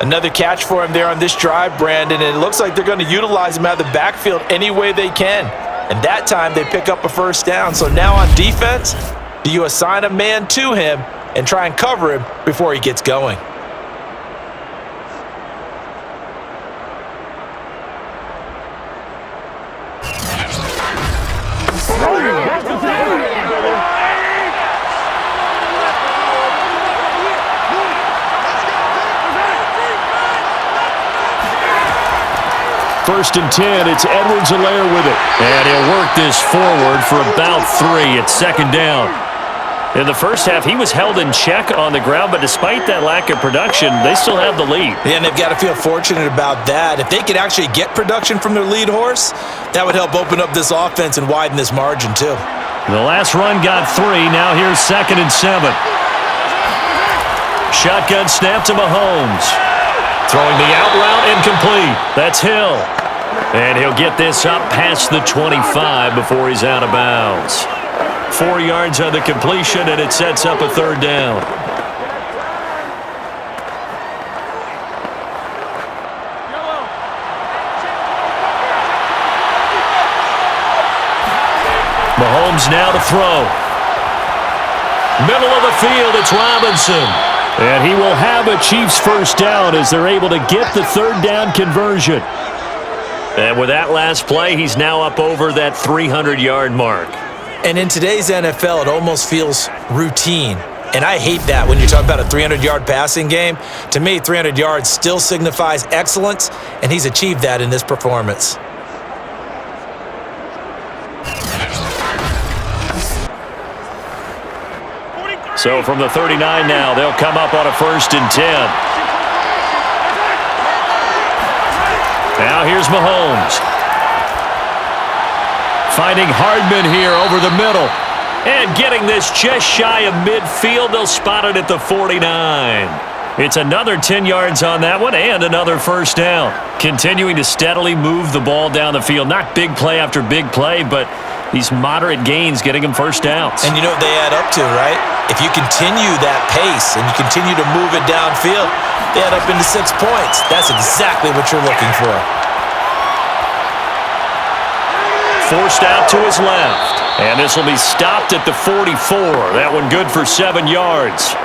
Another catch for him there on this drive, Brandon, and it looks like they're going to utilize him out of the backfield any way they can. And that time they pick up a 1st down. So now on defense, do you assign a man to him and try and cover him before he gets going? First and 10, it's Edwards-Helaire with it. And he'll work this forward for about 3. It's 2nd down. In the first half, he was held in check on the ground, but despite that lack of production, they still have the lead. Yeah, and they've got to feel fortunate about that. If they could actually get production from their lead horse, that would help open up this offense and widen this margin too. The last run got 3. Now here's 2nd and 7. Shotgun snap to Mahomes. Throwing the out route incomplete. That's Hill. And he'll get this up past the 25 before he's out of bounds. 4 yards on the completion, and it sets up a 3rd down. Mahomes now to throw. Middle of the field, it's Robinson. And he will have a Chiefs 1st down as they're able to get the 3rd down conversion. And with that last play, he's now up over that 300-yard mark. And in today's NFL, it almost feels routine. And I hate that when you talk about a 300-yard passing game. To me, 300 yards still signifies excellence, and he's achieved that in this performance. So from the 39 now, they'll come up on a 1st and 10. Now here's Mahomes. Finding Hardman here over the middle. And getting this just shy of midfield. They'll spot it at the 49. It's another 10 yards on that one and another 1st down. Continuing to steadily move the ball down the field. Not big play after big play, but these moderate gains getting them 1st downs. And you know what they add up to, right? If you continue that pace and you continue to move it downfield, they add up into 6 points. That's exactly what you're looking for. forced out to his left. And this will be stopped at the 44. That one good for 7 yards.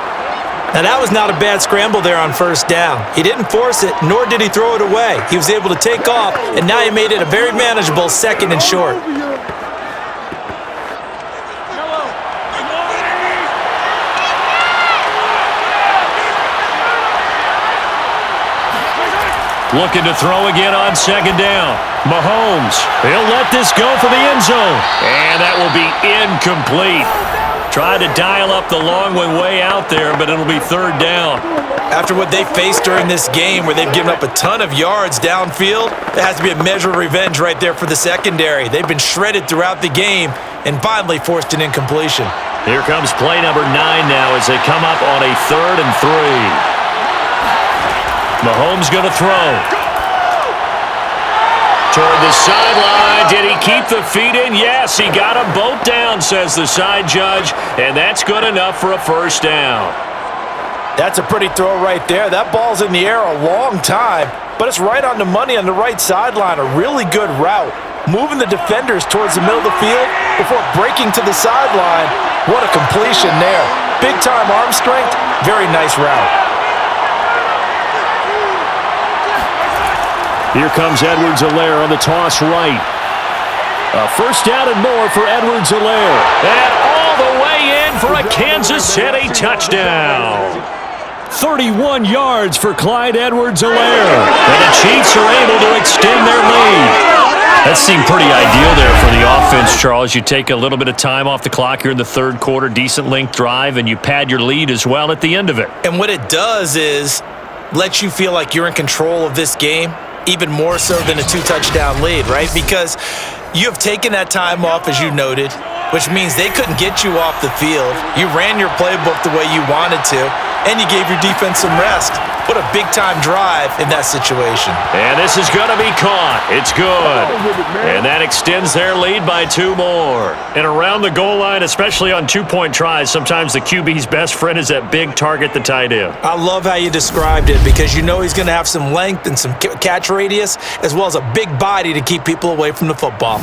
Now, that was not a bad scramble there on first down. He didn't force it, nor did he throw it away. He was able to take off, and now he made it a very manageable 2nd and short. Looking to throw again on 2nd down. Mahomes, he'll let this go for the end zone. And that will be incomplete. Tried to dial up the long one way out there, but it'll be 3rd down. After what they faced during this game where they've given up a ton of yards downfield, there has to be a measure of revenge right there for the secondary. They've been shredded throughout the game and finally forced an incompletion. Here comes play number 9 now as they come up on a 3rd and 3. Mahomes going to throw. Toward the sideline. Did he keep the feet in? Yes, he got them both down, says the side judge, and that's good enough for a 1st down. That's a pretty throw right there. That ball's in the air a long time, but it's right on the money on the right sideline. A really good route. Moving the defenders towards the middle of the field before breaking to the sideline. What a completion there. Big-time arm strength. Very nice route. Here comes Edwards-Helaire on the toss right. A 1st down and more for Edwards-Helaire. And all the way in for a Kansas City touchdown. 31 yards for Clyde Edwards-Helaire. And the Chiefs are able to extend their lead. That seemed pretty ideal there for the offense, Charles. You take a little bit of time off the clock here in the 3rd quarter, decent length drive, and you pad your lead as well at the end of it. And what it does is let you feel like you're in control of this game, even more so than a 2-touchdown lead, right? Because you have taken that time off, as you noted, which means they couldn't get you off the field. You ran your playbook the way you wanted to, and you gave your defense some rest. What a big-time drive in that situation. And this is going to be caught. It's good. And that extends their lead by 2 more. And around the goal line, especially on 2-point tries, sometimes the QB's best friend is that big target, the tight end. I love how you described it because you know he's going to have some length and some catch radius as well as a big body to keep people away from the football.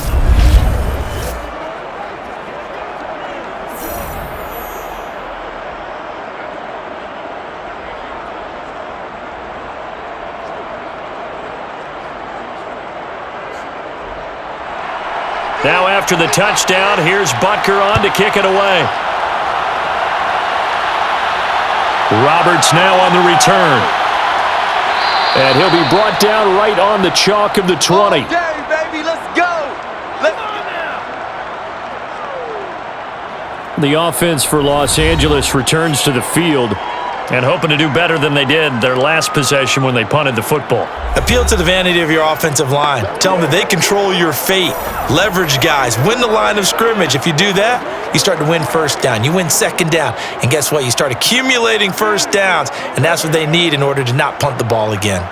Now after the touchdown, here's Butker on to kick it away. Roberts now on the return. And he'll be brought down right on the chalk of the 20. Okay, baby, let's go. The offense for Los Angeles returns to the field and hoping to do better than they did their last possession when they punted the football. Appeal to the vanity of your offensive line. Tell them that they control your fate. Leverage guys. Win the line of scrimmage. If you do that, you start to win 1st down. You win 2nd down. And guess what? You start accumulating 1st downs. And that's what they need in order to not punt the ball again.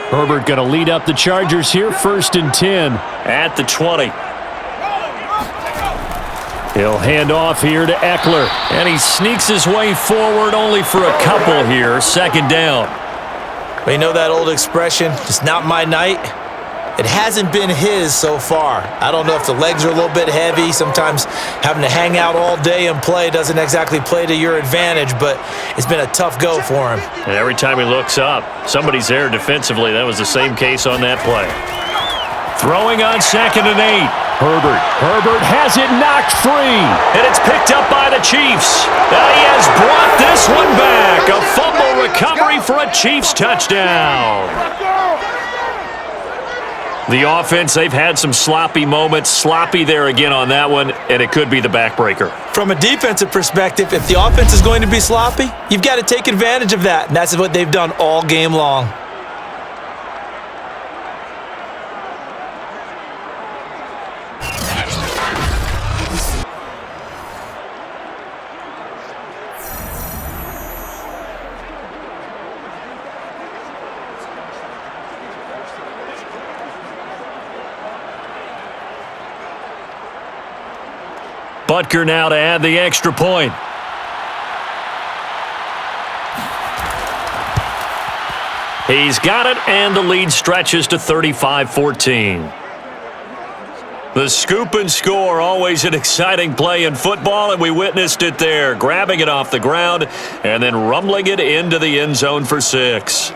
Herbert going to lead up the Chargers here, 1st and 10 at the 20. He'll hand off here to Eckler, and he sneaks his way forward only for a couple here, 2nd down. But you know that old expression, it's not my night? It hasn't been his so far. I don't know if the legs are a little bit heavy. Sometimes having to hang out all day and play doesn't exactly play to your advantage, but it's been a tough go for him. And every time he looks up, somebody's there defensively. That was the same case on that play. Throwing on 2nd and 8. Herbert has it knocked free, and it's picked up by the Chiefs. And he has brought this one back. A fumble recovery for a Chiefs touchdown. The offense, they've had some sloppy moments. Sloppy there again on that one, and it could be the backbreaker. From a defensive perspective, if the offense is going to be sloppy, you've got to take advantage of that, and that's what they've done all game long. Butker now to add the extra point. He's got it, and the lead stretches to 35-14. The scoop and score, always an exciting play in football, and we witnessed it there, grabbing it off the ground and then rumbling it into the end zone for 6.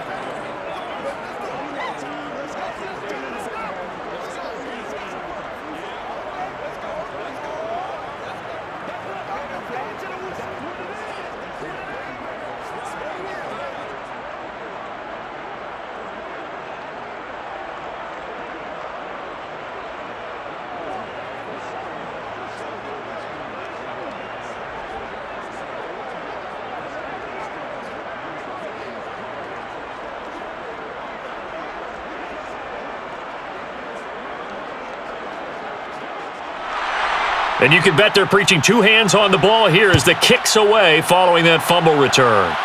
And you can bet they're preaching two hands on the ball here as the kick's away following that fumble return.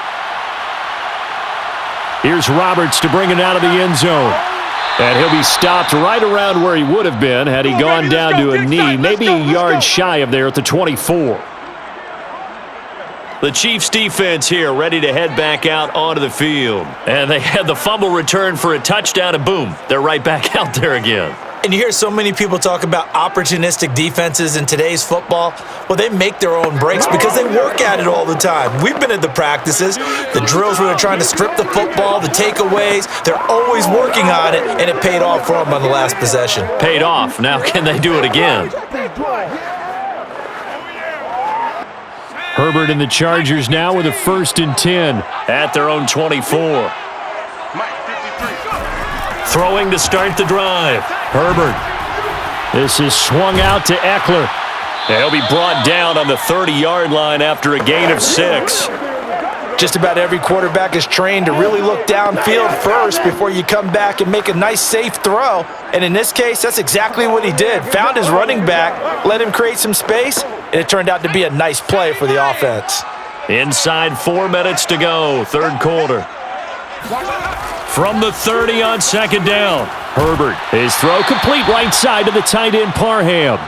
Here's Roberts to bring it out of the end zone. And he'll be stopped right around where he would have been had he gone down to a knee, maybe a yard shy of there at the 24. The Chiefs defense here ready to head back out onto the field. And they had the fumble return for a touchdown, and boom, they're right back out there again. And you hear so many people talk about opportunistic defenses in today's football. Well, they make their own breaks because they work at it all the time. We've been at the practices, the drills where they're trying to strip the football, the takeaways. They're always working on it, and it paid off for them on the last possession. Paid off. Now can they do it again? Herbert and the Chargers now with a 1st and 10 at their own 24. Throwing to start the drive. Herbert. This is swung out to Eckler. He'll be brought down on the 30-yard line after a gain of 6. Just about every quarterback is trained to really look downfield first before you come back and make a nice, safe throw. And in this case, that's exactly what he did. Found his running back, let him create some space, and it turned out to be a nice play for the offense. Inside 4 minutes to go, third quarter. From the 30 on 2nd down. Herbert, his throw complete right side to the tight end Parham.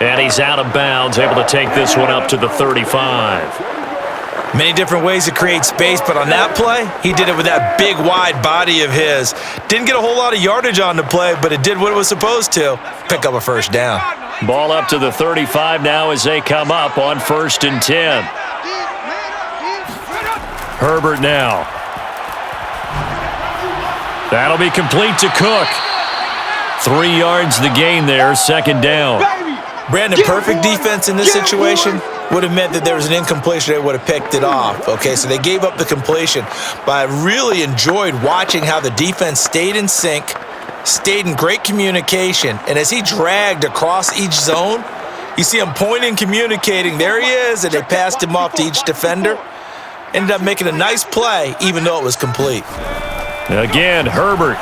And he's out of bounds, able to take this one up to the 35. Many different ways to create space, but on that play, he did it with that big, wide body of his. Didn't get a whole lot of yardage on the play, but it did what it was supposed to. Pick up a 1st down. Ball up to the 35 now as they come up on 1st and 10. Herbert now. That'll be complete to Cook. 3 yards the gain there, 2nd down. Brandon, perfect defense in this situation would have meant that there was an incompletion. They would have picked it off. Okay, so they gave up the completion. But I really enjoyed watching how the defense stayed in sync, stayed in great communication. And as he dragged across each zone, you see him pointing, communicating. There he is, and they passed him off to each defender. Ended up making a nice play, even though it was complete. Again, Herbert.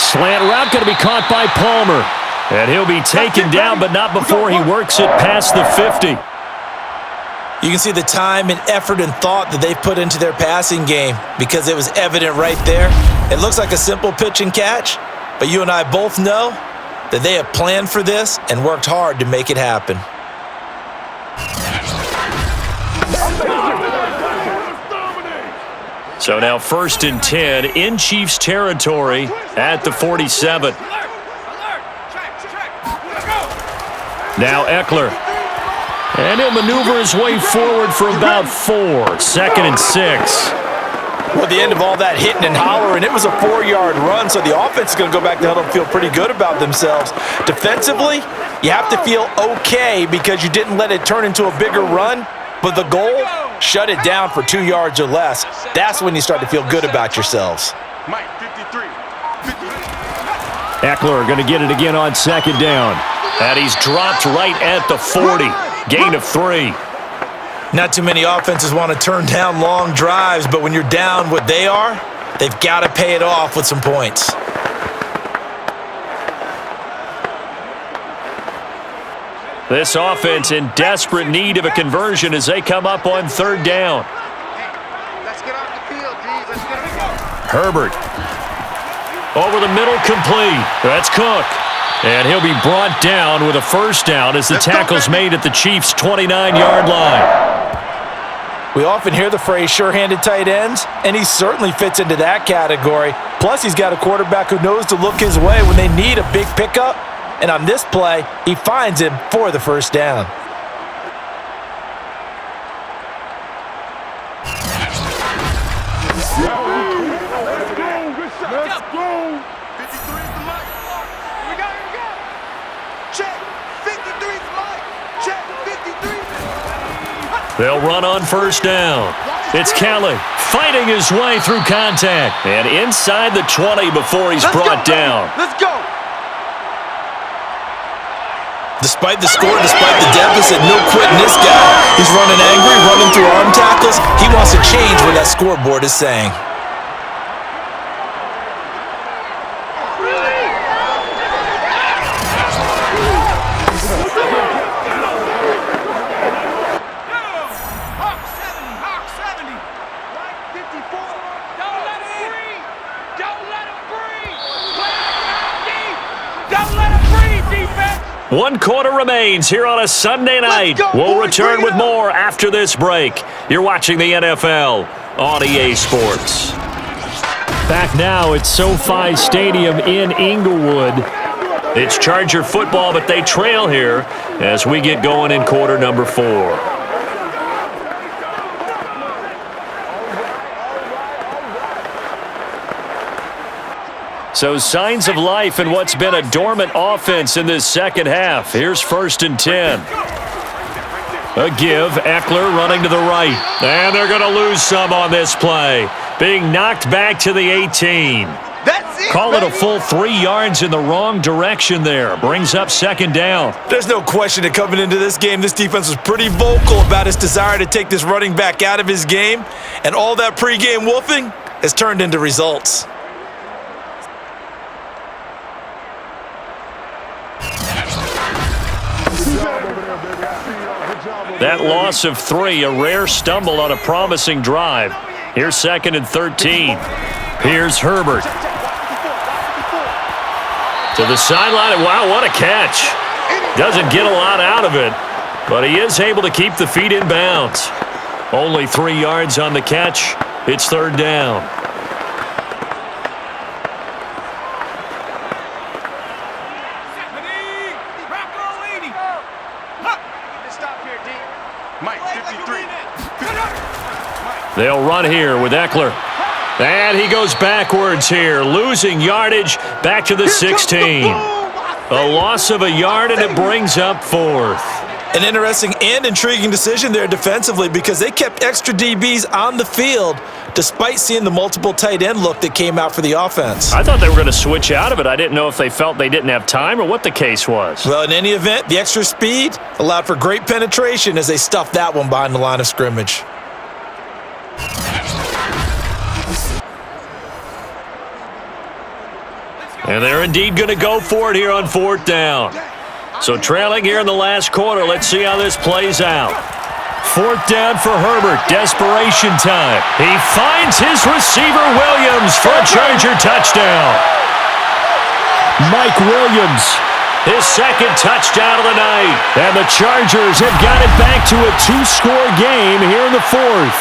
Slant route going to be caught by Palmer. And he'll be taken down, but not before he works it past the 50. You can see the time and effort and thought that they've put into their passing game because it was evident right there. It looks like a simple pitch and catch, but you and I both know that they have planned for this and worked hard to make it happen. So now 1st and 10 in Chiefs territory at the 47. Now Eckler. And he'll maneuver his way forward for about 4. 2nd and 6. Well, at the end of all that hitting and hollering, it was a 4-yard run, so the offense is going to go back to huddle and feel pretty good about themselves. Defensively, you have to feel okay because you didn't let it turn into a bigger run, but the goal, shut it down for 2 yards or less. That's when you start to feel good about yourselves. Eckler going to get it again on 2nd down. And he's dropped right at the 40. Gain of 3. Not too many offenses want to turn down long drives, but when you're down what they are, they've got to pay it off with some points. This offense in desperate need of a conversion as they come up on 3rd down. Let's get off the field, G. Let's get it. Herbert. Over the middle, complete. That's Cook. And he'll be brought down with a 1st down as the tackle's made at the Chiefs' 29-yard line. We often hear the phrase sure-handed tight ends, and he certainly fits into that category. Plus, he's got a quarterback who knows to look his way when they need a big pickup. And on this play, he finds him for the first down. They'll run on first down. It's Kelly fighting his way through contact. And inside the 20 before he's brought down. Let's go. Despite the score, despite the deficit, no quitting this guy. He's running angry, running through arm tackles. He wants to change what that scoreboard is saying. One quarter remains here on a Sunday night. We'll return with more after this break. You're watching the NFL on EA Sports. Back now at SoFi Stadium in Inglewood. It's Charger football, but they trail here as we get going in quarter number 4. So signs of life in what's been a dormant offense in this second half. Here's 1st and 10. A give, Eckler running to the right. And they're going to lose some on this play. Being knocked back to the 18. That's it, Call it a full 3 yards in the wrong direction there. Brings up 2nd down. There's no question that coming into this game, this defense was pretty vocal about its desire to take this running back out of his game. And all that pregame wolfing has turned into results. That loss of 3, a rare stumble on a promising drive. Here's 2nd and 13. Here's Herbert. To the sideline. Wow, what a catch. Doesn't get a lot out of it, but he is able to keep the feet in bounds. Only 3 yards on the catch. It's 3rd down. They'll run here with Eckler. And he goes backwards here, losing yardage back to the 16. A loss of a yard, and it brings up 4th. An interesting and intriguing decision there defensively because they kept extra DBs on the field despite seeing the multiple tight end look that came out for the offense. I thought they were going to switch out of it. I didn't know if they felt they didn't have time or what the case was. Well, in any event, the extra speed allowed for great penetration as they stuffed that one behind the line of scrimmage. And they're indeed going to go for it here on 4th down. So trailing here in the last quarter, let's see how this plays out. 4th down for Herbert, desperation time. He finds his receiver Williams for a Charger touchdown. Mike Williams. His 2nd touchdown of the night. And the Chargers have got it back to a 2-score game here in the 4th.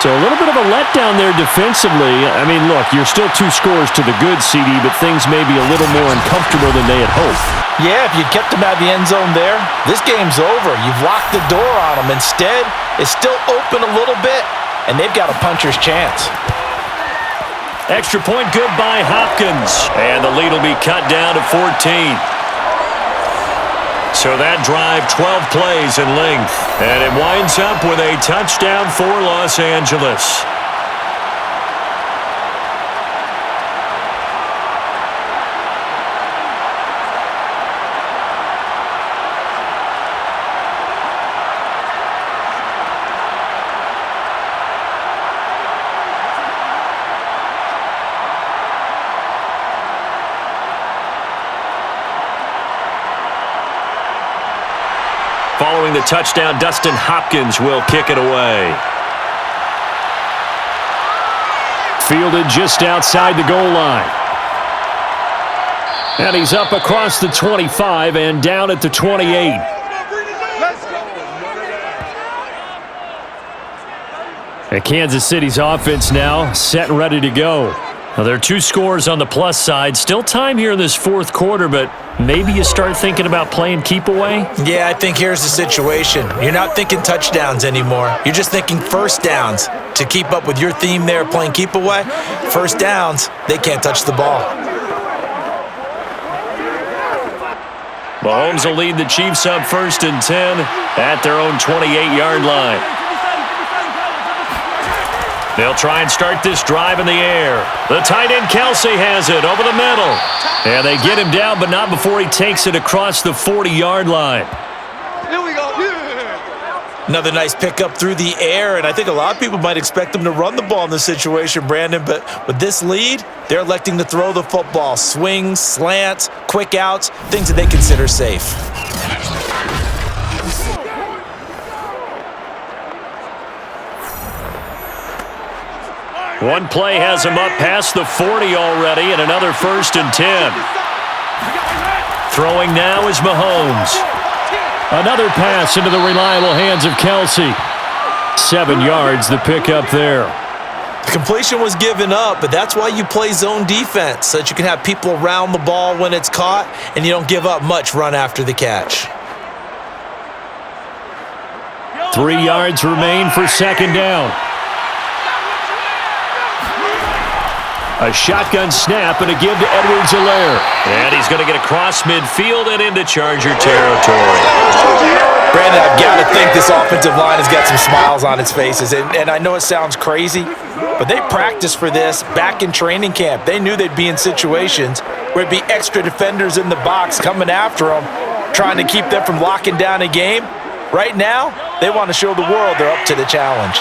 So a little bit of a letdown there defensively. I mean, look, you're still 2 scores to the good, CD, but things may be a little more uncomfortable than they had hoped. Yeah, if you kept them out of the end zone there, this game's over. You've locked the door on them. Instead, it's still open a little bit, and they've got a puncher's chance. Extra point good by Hopkins. And the lead will be cut down to 14. So that drive, 12 plays in length. And it winds up with a touchdown for Los Angeles. Following the touchdown, Dustin Hopkins will kick it away. Fielded just outside the goal line. And he's up across the 25 and down at the 28. And Kansas City's offense now set and ready to go. Well, there are 2 scores on the plus side. Still time here in this fourth quarter, but maybe you start thinking about playing keep away? Yeah, I think here's the situation. You're not thinking touchdowns anymore. You're just thinking first downs. To keep up with your theme there, playing keep away, first downs, they can't touch the ball. Mahomes will lead the Chiefs up 1st and 10 at their own 28-yard line. They'll try and start this drive in the air. The tight end Kelsey has it over the middle. And they get him down, but not before he takes it across the 40-yard line. Here we go. Another nice pickup through the air, and I think a lot of people might expect them to run the ball in this situation, Brandon, but with this lead, they're electing to throw the football. Swings, slants, quick outs, things that they consider safe. One play has him up past the 40 already, and another 1st and 10. Throwing now is Mahomes. Another pass into the reliable hands of Kelsey. 7 yards, the pickup there. The completion was given up, but that's why you play zone defense, so that you can have people around the ball when it's caught, and you don't give up much run after the catch. 3 yards remain for 2nd down. A shotgun snap and a give to Edwards-Helaire. And he's going to get across midfield and into Charger territory. Brandon, I've got to think this offensive line has got some smiles on its faces. And I know it sounds crazy, but they practiced for this back in training camp. They knew they'd be in situations where it'd be extra defenders in the box coming after them, trying to keep them from locking down a game. Right now, they want to show the world they're up to the challenge.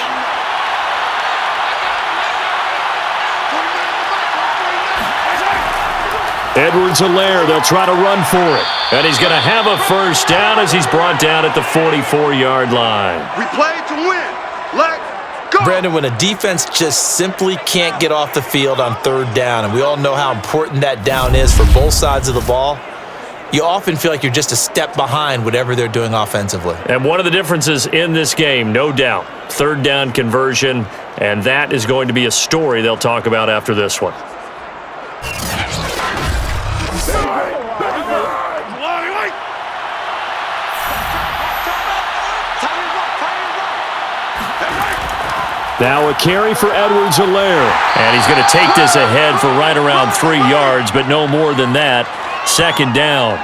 Edwards-Helaire, they'll try to run for it. And he's going to have a first down as he's brought down at the 44-yard line. We play to win. Let's go. Brandon, when a defense just simply can't get off the field on 3rd down, and we all know how important that down is for both sides of the ball, you often feel like you're just a step behind whatever they're doing offensively. And one of the differences in this game, no doubt, 3rd down conversion, and that is going to be a story they'll talk about after this one. Now a carry for Edwards-Helaire. And he's going to take this ahead for right around 3 yards, but no more than that. 2nd down.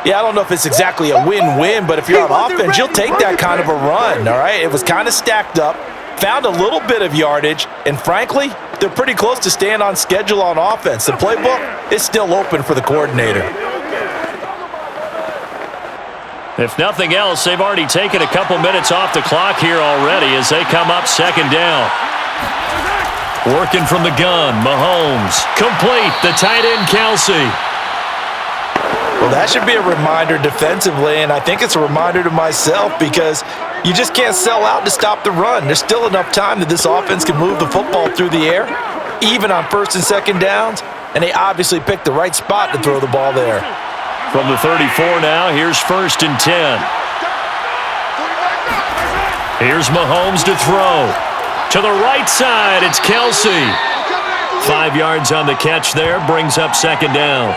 Yeah, I don't know if it's exactly a win-win, but if you're on offense, you'll take that kind of a run, all right? It was kind of stacked up, found a little bit of yardage, and frankly, they're pretty close to staying on schedule on offense. The playbook is still open for the coordinator. If nothing else, they've already taken a couple minutes off the clock here already as they come up 2nd down. Working from the gun, Mahomes. Complete, the tight end Kelsey. Well, that should be a reminder defensively, and I think it's a reminder to myself because you just can't sell out to stop the run. There's still enough time that this offense can move the football through the air, even on 1st and 2nd downs, and they obviously picked the right spot to throw the ball there. From the 34 now, here's 1st and 10. Here's Mahomes to throw. To the right side, it's Kelsey. 5 yards on the catch there, brings up 2nd down.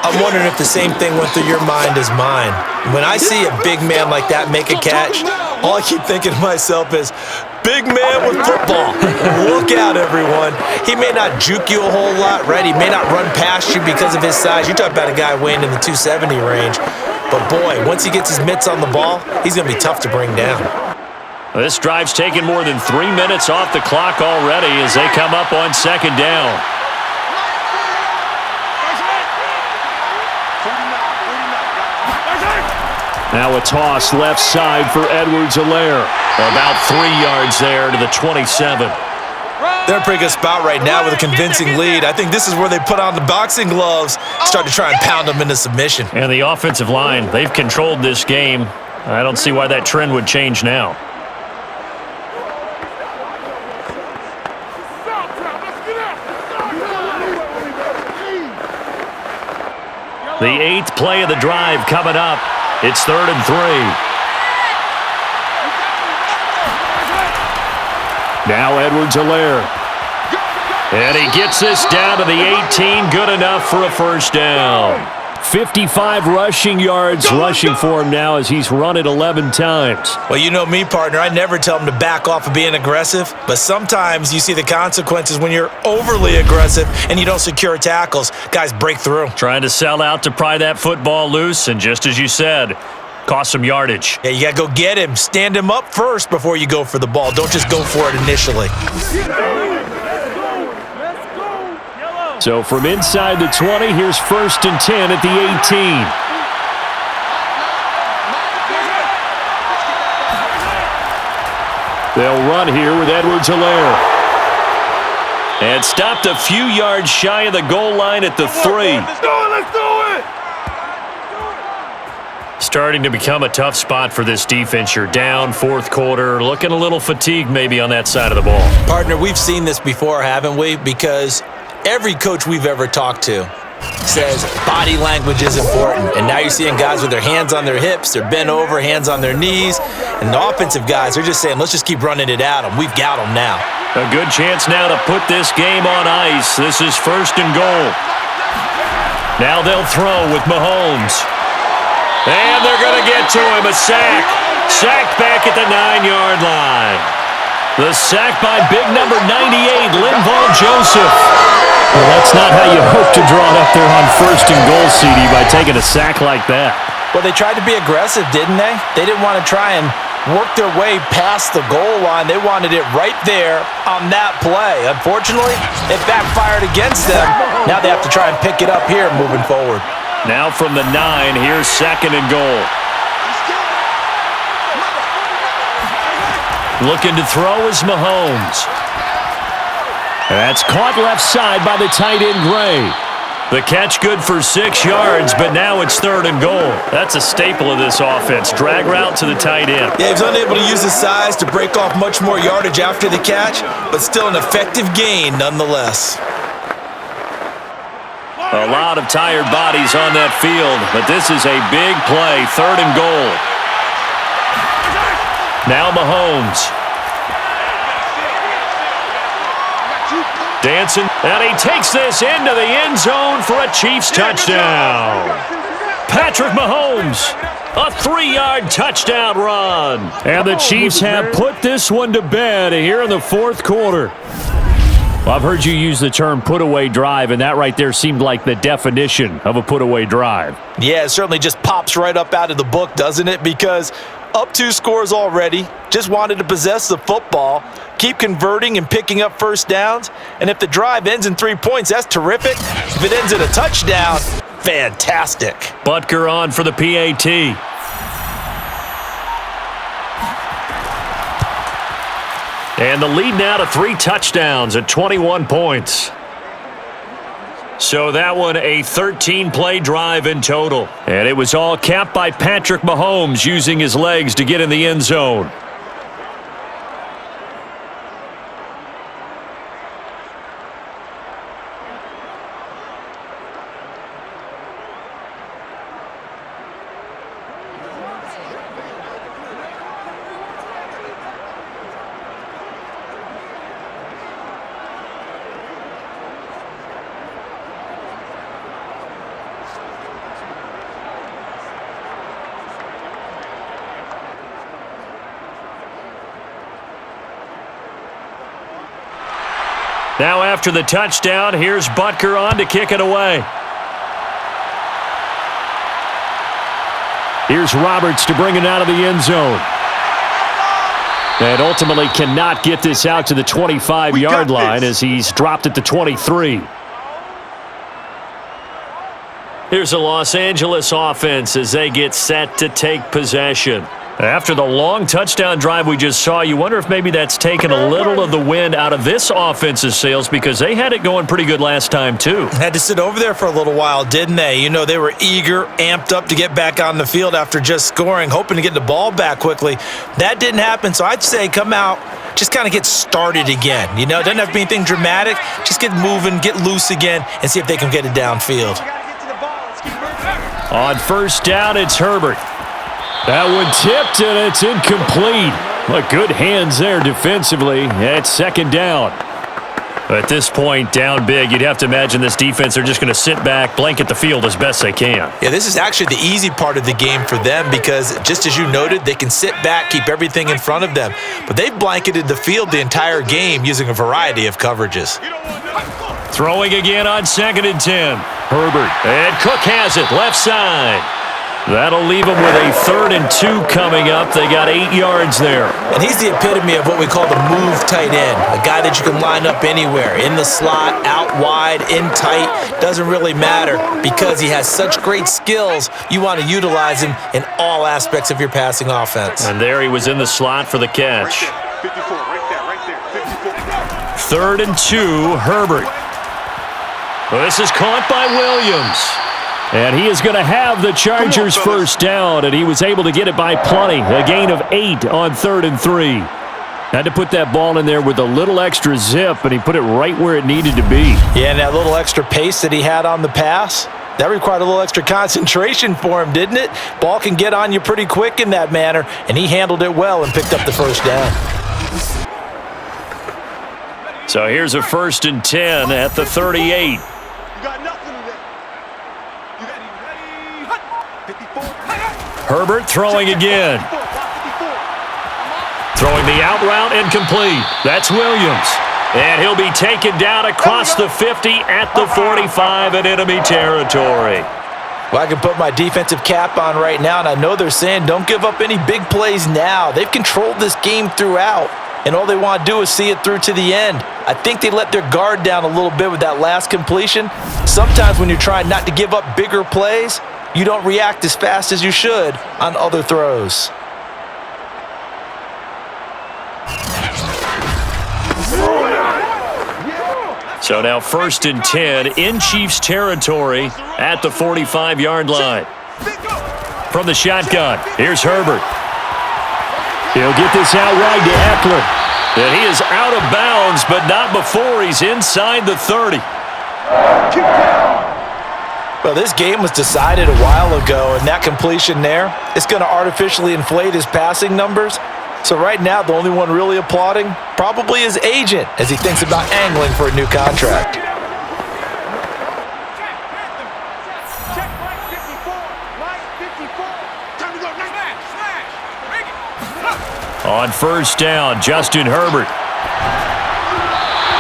I'm wondering if the same thing went through your mind as mine. When I see a big man like that make a catch, all I keep thinking to myself is, big man with football. Look out, everyone. He may not juke you a whole lot, right? He may not run past you because of his size. You talk about a guy weighing in the 270 range. But, boy, once he gets his mitts on the ball, he's going to be tough to bring down. This drive's taken more than 3 minutes off the clock already as they come up on 2nd down. Now a toss left side for Edwards-Helaire. About 3 yards there to the 27. They're in a pretty good spot right now with a convincing lead. I think this is where they put on the boxing gloves, start to try and pound them into submission. And the offensive line, they've controlled this game. I don't see why that trend would change now. The 8th play of the drive coming up. It's 3rd and 3. Now Edwards-Helaire. And he gets this down to the 18. Good enough for a first down. 55 rushing yards rushing for him now as he's run it 11 times. Well, you know me, partner. I never tell him to back off of being aggressive, but sometimes you see the consequences when you're overly aggressive and you don't secure tackles. Guys break through. Trying to sell out to pry that football loose, and just as you said, cost some yardage. Yeah, you got to go get him. Stand him up first before you go for the ball. Don't just go for it initially. So from inside the 20, here's 1st and 10 at the 18. They'll run here with Edwards-Helaire. And stopped a few yards shy of the goal line at the 3. Let's do it! Let's do it! Starting to become a tough spot for this defense. You're down 4th quarter, looking a little fatigued maybe on that side of the ball. Partner, we've seen this before, haven't we? Because every coach we've ever talked to says body language is important. And now you're seeing guys with their hands on their hips, they're bent over, hands on their knees. And the offensive guys are just saying, let's just keep running it at them. We've got them now. A good chance now to put this game on ice. This is 1st and goal. Now they'll throw with Mahomes. And they're going to get to him. A sack. Sacked back at the 9-yard line. The sack by big number 98, Linval Joseph. Well, that's not how you hope to draw it up there on 1st and goal, CD, by taking a sack like that. Well, they tried to be aggressive, didn't they? They didn't want to try and work their way past the goal line. They wanted it right there on that play. Unfortunately, it backfired against them. Now they have to try and pick it up here moving forward. Now from the 9, here's 2nd and goal. Looking to throw is Mahomes. That's caught left side by the tight end, Gray. The catch good for 6 yards, but now it's 3rd and goal. That's a staple of this offense. Drag route to the tight end. Yeah, he was unable to use his size to break off much more yardage after the catch, but still an effective gain nonetheless. A lot of tired bodies on that field, but this is a big play. 3rd and goal. Now Mahomes. Dancing, and he takes this into the end zone for a Chiefs touchdown. Patrick Mahomes, a 3-yard touchdown run. And the Chiefs have put this one to bed here in the 4th quarter. Well, I've heard you use the term put-away drive, and that right there seemed like the definition of a put-away drive. Yeah, it certainly just pops right up out of the book, doesn't it? Because up 2 scores already, just wanted to possess the football, keep converting and picking up first downs, and if the drive ends in 3 points, that's terrific. If it ends in a touchdown, fantastic. Butker on for the PAT. And the lead now to 3 touchdowns at 21 points. So that one a 13-play drive in total. And it was all capped by Patrick Mahomes using his legs to get in the end zone. Now after the touchdown, here's Butker on to kick it away. Here's Roberts to bring it out of the end zone. And ultimately cannot get this out to the 25-yard line as he's dropped at the 23. Here's a Los Angeles offense as they get set to take possession. After the long touchdown drive we just saw, you wonder if maybe that's taken a little of the wind out of this offense's sails because they had it going pretty good last time too. Had to sit over there for a little while, didn't they? You know, they were eager, amped up to get back on the field after just scoring, hoping to get the ball back quickly. That didn't happen, so I'd say come out, just kind of get started again. You know, it doesn't have to be anything dramatic. Just get moving, get loose again, and see if they can get it downfield. On first down, it's Herbert. That one tipped, and it's incomplete. Well, good hands there defensively. It's second down. At this point, down big, you'd have to imagine this defense are just going to sit back, blanket the field as best they can. Yeah, this is actually the easy part of the game for them because, just as you noted, they can sit back, keep everything in front of them. But they've blanketed the field the entire game using a variety of coverages. Throwing again on 2nd and 10. Herbert. And Cook has it, left side. That'll leave them with a 3rd and 2 coming up. They got 8 yards there. And he's the epitome of what we call the move tight end, a guy that you can line up anywhere, in the slot, out wide, in tight, doesn't really matter because he has such great skills. You want to utilize him in all aspects of your passing offense. And there he was in the slot for the catch. 54, right there, 54. 3rd and 2, Herbert. Well, this is caught by Williams. And he is going to have the Chargers first down, and he was able to get it by plenty. A gain of 8 on 3rd and 3. Had to put that ball in there with a little extra zip, and he put it right where it needed to be. Yeah, and that little extra pace that he had on the pass, that required a little extra concentration for him, didn't it? Ball can get on you pretty quick in that manner, and he handled it well and picked up the first down. So here's a 1st and 10 at the 38. Herbert throwing again. Throwing the out route incomplete. That's Williams. And he'll be taken down across the 50 at the 45 in enemy territory. Well, I can put my defensive cap on right now, and I know they're saying don't give up any big plays now. They've controlled this game throughout, and all they want to do is see it through to the end. I think they let their guard down a little bit with that last completion. Sometimes when you're trying not to give up bigger plays, you don't react as fast as you should on other throws. So now 1st and 10 in Chiefs territory at the 45-yard line. From the shotgun, here's Herbert. He'll get this out wide to Eckler. And he is out of bounds, but not before he's inside the 30. Well, this game was decided a while ago, and that completion there, it's going to artificially inflate his passing numbers. So right now, the only one really applauding probably his agent as he thinks about angling for a new contract. On 1st down, Justin Herbert.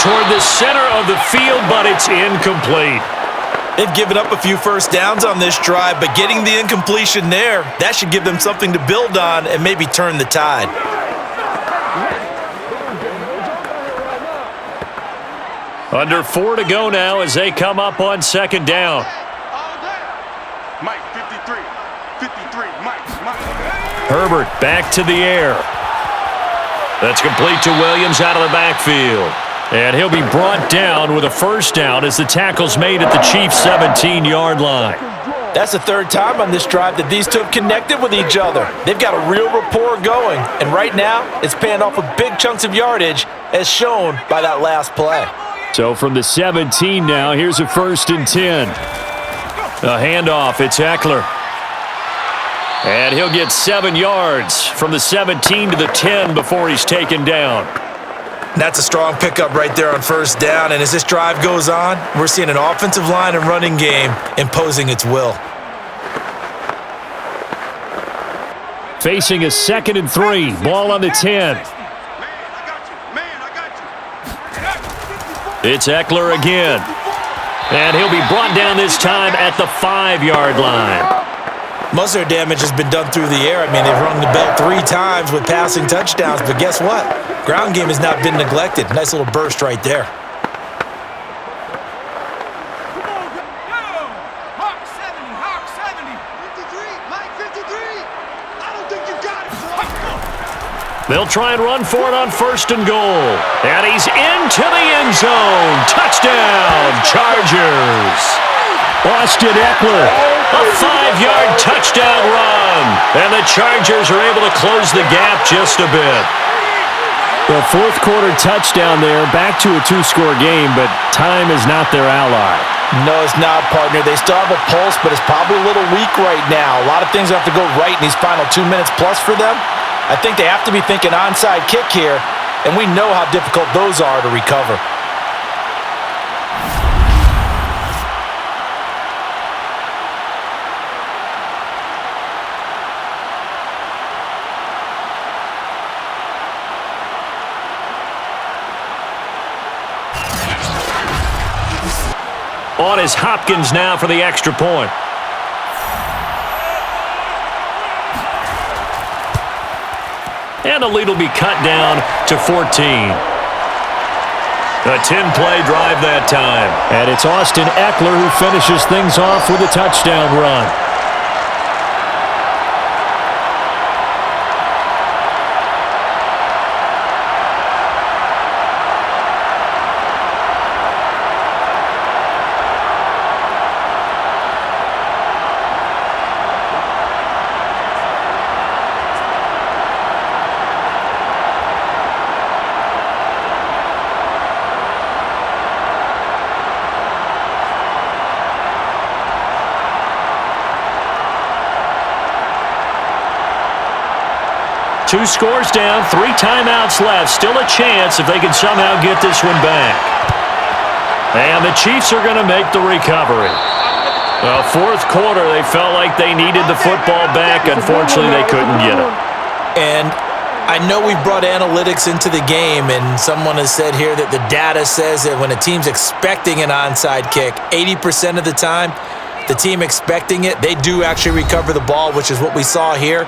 Toward the center of the field, but it's incomplete. They've given up a few first downs on this drive, but getting the incompletion there, that should give them something to build on and maybe turn the tide. Under 4 to go now as they come up on 2nd down. Mike, 53, Mike. Herbert back to the air. That's complete to Williams out of the backfield. And he'll be brought down with a first down as the tackle's made at the Chiefs' 17-yard line. That's the 3rd time on this drive that these two have connected with each other. They've got a real rapport going, and right now it's paying off with big chunks of yardage as shown by that last play. So from the 17 now, here's a 1st and 10. A handoff, it's Eckler. And he'll get 7 yards from the 17 to the 10 before he's taken down. That's a strong pickup right there on 1st down, and as this drive goes on, we're seeing an offensive line and running game imposing its will. Facing a 2nd and 3, ball on the 10. It's Eckler again. And he'll be brought down this time at the 5-yard line. Most of their damage has been done through the air. I mean, they've rung the bell 3 times with passing touchdowns, but guess what? Ground game has not been neglected. Nice little burst right there. Hawk 70. 53, Mike, 53. I don't think you got it, son. They'll try and run for it on 1st and goal. And he's into the end zone. Touchdown, Chargers. Austin Eckler. A 5-yard touchdown run. And the Chargers are able to close the gap just a bit. The 4th quarter touchdown there, back to a 2-score game, but time is not their ally. No, it's not, partner. They still have a pulse, but it's probably a little weak right now. A lot of things have to go right in these final 2 minutes plus for them. I think they have to be thinking onside kick here, and we know how difficult those are to recover. On is Hopkins now for the extra point. And the lead will be cut down to 14. A 10-play drive that time. And it's Austin Eckler who finishes things off with a touchdown run. Two scores down, 3 timeouts left. Still a chance if they can somehow get this one back. And the Chiefs are going to make the recovery. Well, fourth quarter, they felt like they needed the football back. Unfortunately, they couldn't get it. And I know we brought analytics into the game, and someone has said here that the data says that when a team's expecting an onside kick, 80% of the time, the team expecting it, they do actually recover the ball, which is what we saw here.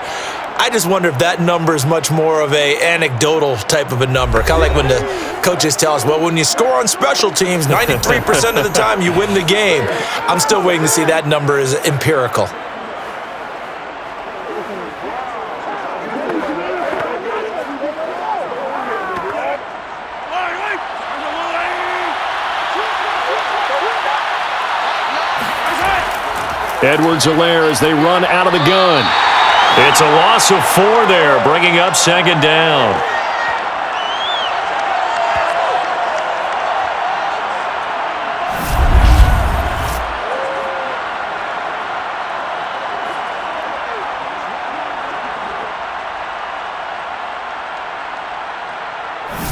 I just wonder if that number is much more of a anecdotal type of a number. Kind of like when the coaches tell us, well, when you score on special teams, 93% of the time you win the game. I'm still waiting to see that number is empirical. Edwards-Helaire as they run out of the gun. It's a loss of 4 there, bringing up second down.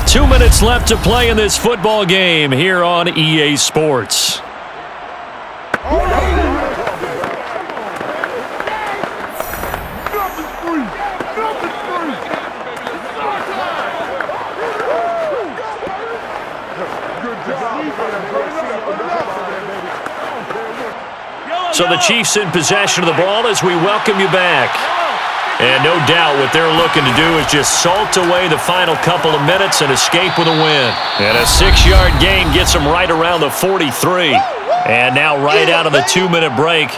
Two minutes left to play in this football game here on EA Sports. So the Chiefs in possession of the ball as we welcome you back. And no doubt what they're looking to do is just salt away the final couple of minutes and escape with a win. And a 6-yard gain gets them right around the 43. And now right out of the 2-minute break,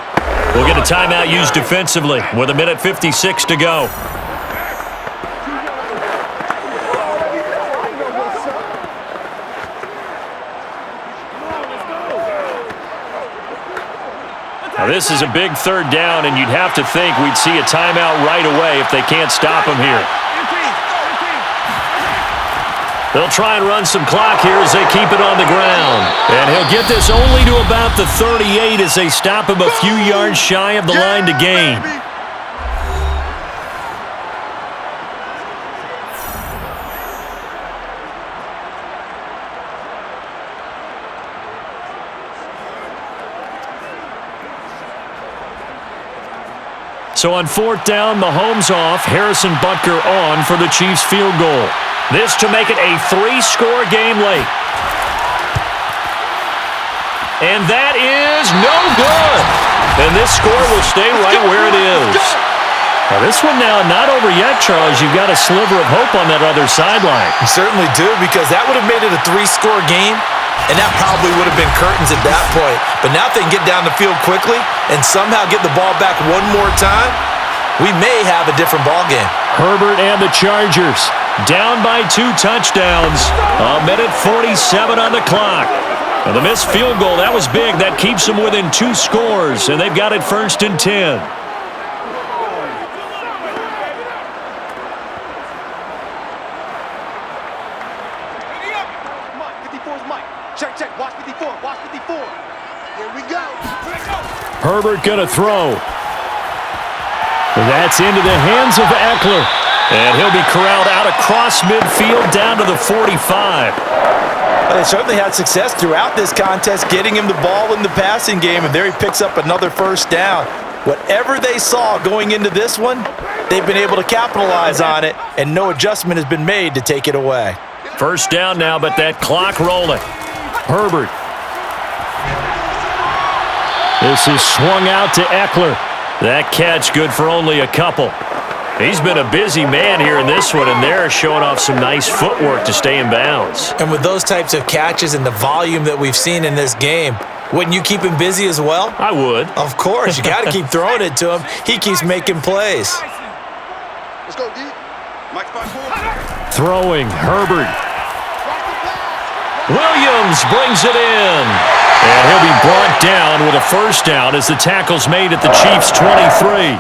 we'll get a timeout used defensively with 1:56 to go. Now this is a big third down, and you'd have to think we'd see a timeout right away if they can't stop him here. They'll try and run some clock here as they keep it on the ground. And he'll get this only to about the 38 as they stop him a few yards shy of the line to gain. So on fourth down, Mahomes off, Harrison Butker on for the Chiefs field goal. This to make it a 3-score game late. And that is no good. And this score will stay right where it is. Now this one now not over yet, Charles. You've got a sliver of hope on that other sideline. You certainly do, because that would have made it a 3-score game, and that probably would have been curtains at that point. But now if they can get down the field quickly and somehow get the ball back one more time, we may have a different ball game. Herbert and the Chargers down by 2 touchdowns. 1:47 on the clock. Now the missed field goal, that was big. That keeps them within 2 scores, and they've got it 1st and 10. Herbert going to throw. That's into the hands of Eckler. And he'll be corralled out across midfield down to the 45. Well, they certainly had success throughout this contest getting him the ball in the passing game, and there he picks up another first down. Whatever they saw going into this one, they've been able to capitalize on it, and no adjustment has been made to take it away. First down now, but that clock rolling. Herbert. This is swung out to Eckler. That catch good for only a couple. He's been a busy man here in this one, and they're showing off some nice footwork to stay in bounds. And with those types of catches and the volume that we've seen in this game, wouldn't you keep him busy as well? I would. Of course. You got to keep throwing it to him. He keeps making plays. Let's go, D. Mike 5-4. Throwing, Herbert. Williams brings it in. And he'll be brought down with a first down as the tackle's made at the Chiefs' 23.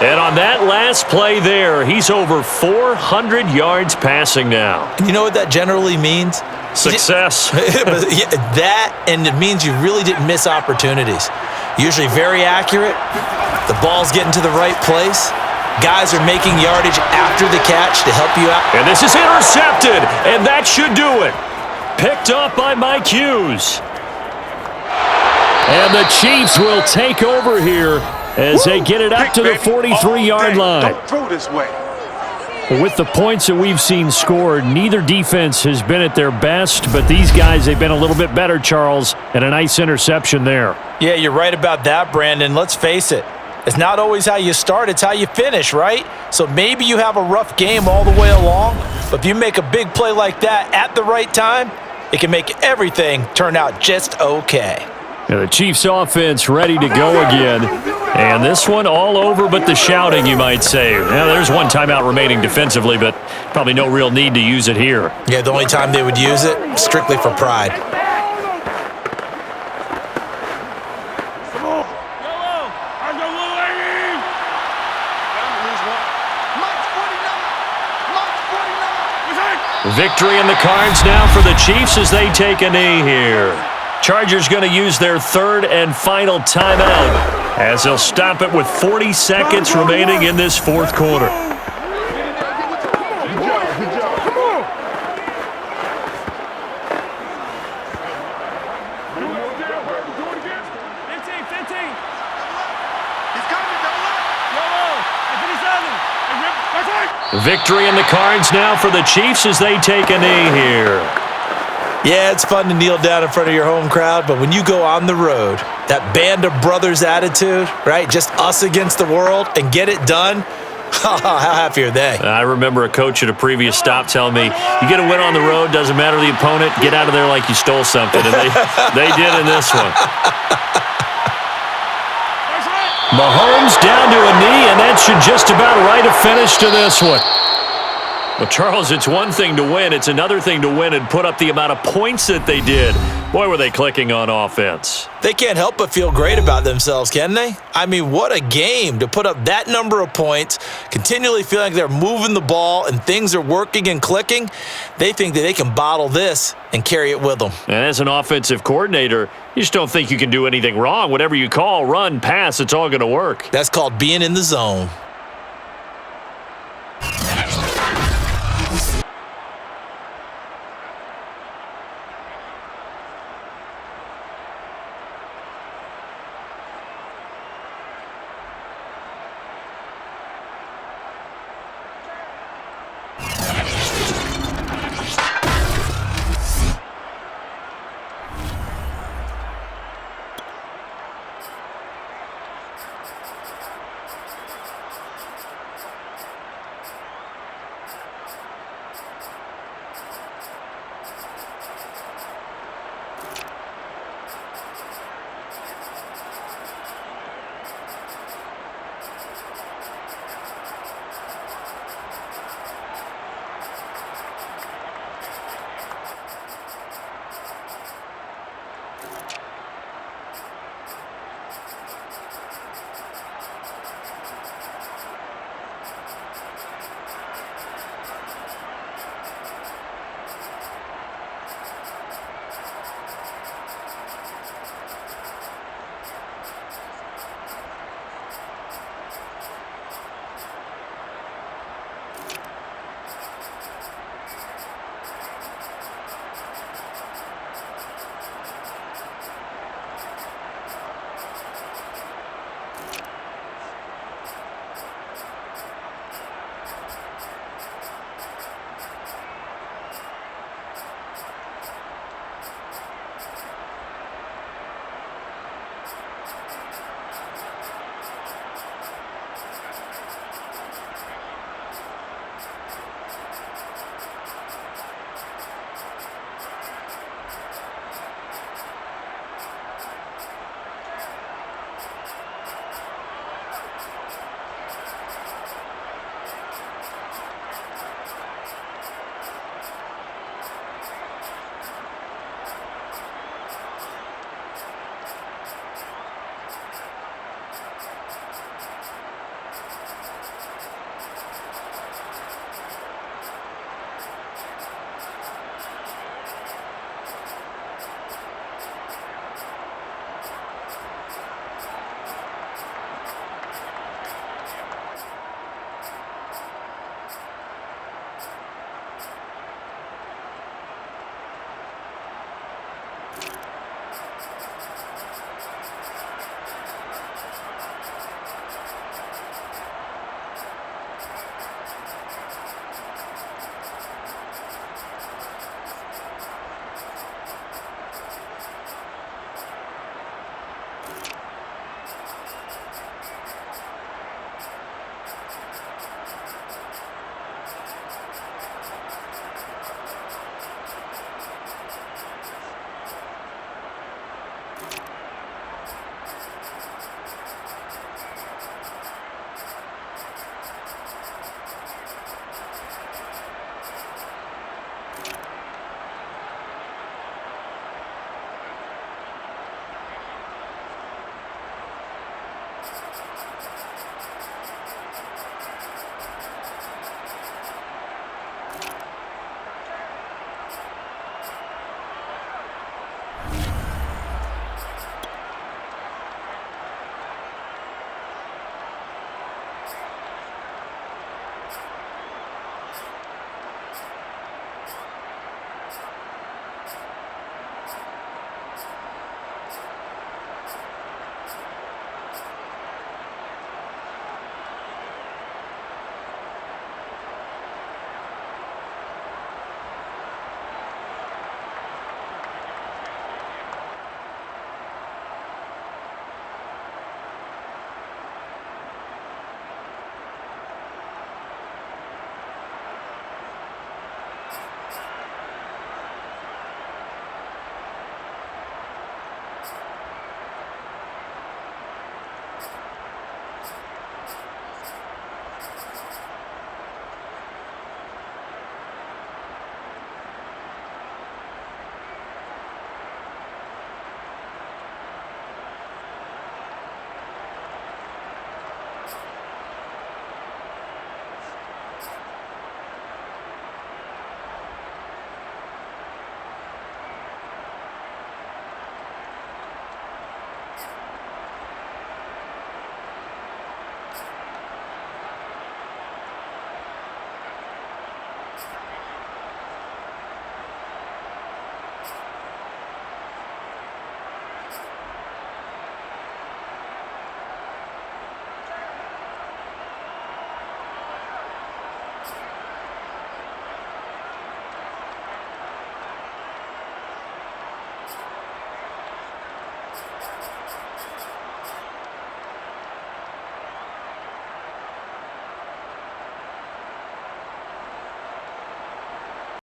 And on that last play there, he's over 400 yards passing now. And you know what that generally means? Success. That, and it means you really didn't miss opportunities. Usually very accurate. The ball's getting to the right place. Guys are making yardage after the catch to help you out. And this is intercepted, and that should do it. Picked up by Mike Hughes. And the Chiefs will take over here as they get it up to the 43-yard line. Don't throw this way. With the points that we've seen scored, neither defense has been at their best, but these guys, they've been a little bit better, Charles, and a nice interception there. Yeah, you're right about that, Brandon. Let's face it. It's not always how you start, it's how you finish, right? So maybe you have a rough game all the way along, but if you make a big play like that at the right time, it can make everything turn out just okay. And the Chiefs offense ready to go again. And this one all over but the shouting, you might say. Now, there's one timeout remaining defensively, but probably no real need to use it here. Yeah, the only time they would use it, strictly for pride. Victory in the cards now for the Chiefs as they take a knee here. Chargers going to use their third and final timeout as they'll stop it with 40 seconds remaining in this fourth quarter. Victory in the cards now for the Chiefs as they take a knee here. Yeah, it's fun to kneel down in front of your home crowd, but when you go on the road, that band of brothers attitude, right? Just us against the world and get it done. How happy are they? I remember a coach at a previous stop telling me, you get a win on the road, doesn't matter the opponent, get out of there like you stole something. And they did in this one. Mahomes down to a knee, and that should just about write a finish to this one. Well, Charles, it's one thing to win. It's another thing to win and put up the amount of points that they did. Boy, were they clicking on offense. They can't help but feel great about themselves, can they? I mean, what a game to put up that number of points, continually feeling like they're moving the ball and things are working and clicking. They think that they can bottle this and carry it with them. And as an offensive coordinator, you just don't think you can do anything wrong. Whatever you call, run, pass, it's all going to work. That's called being in the zone.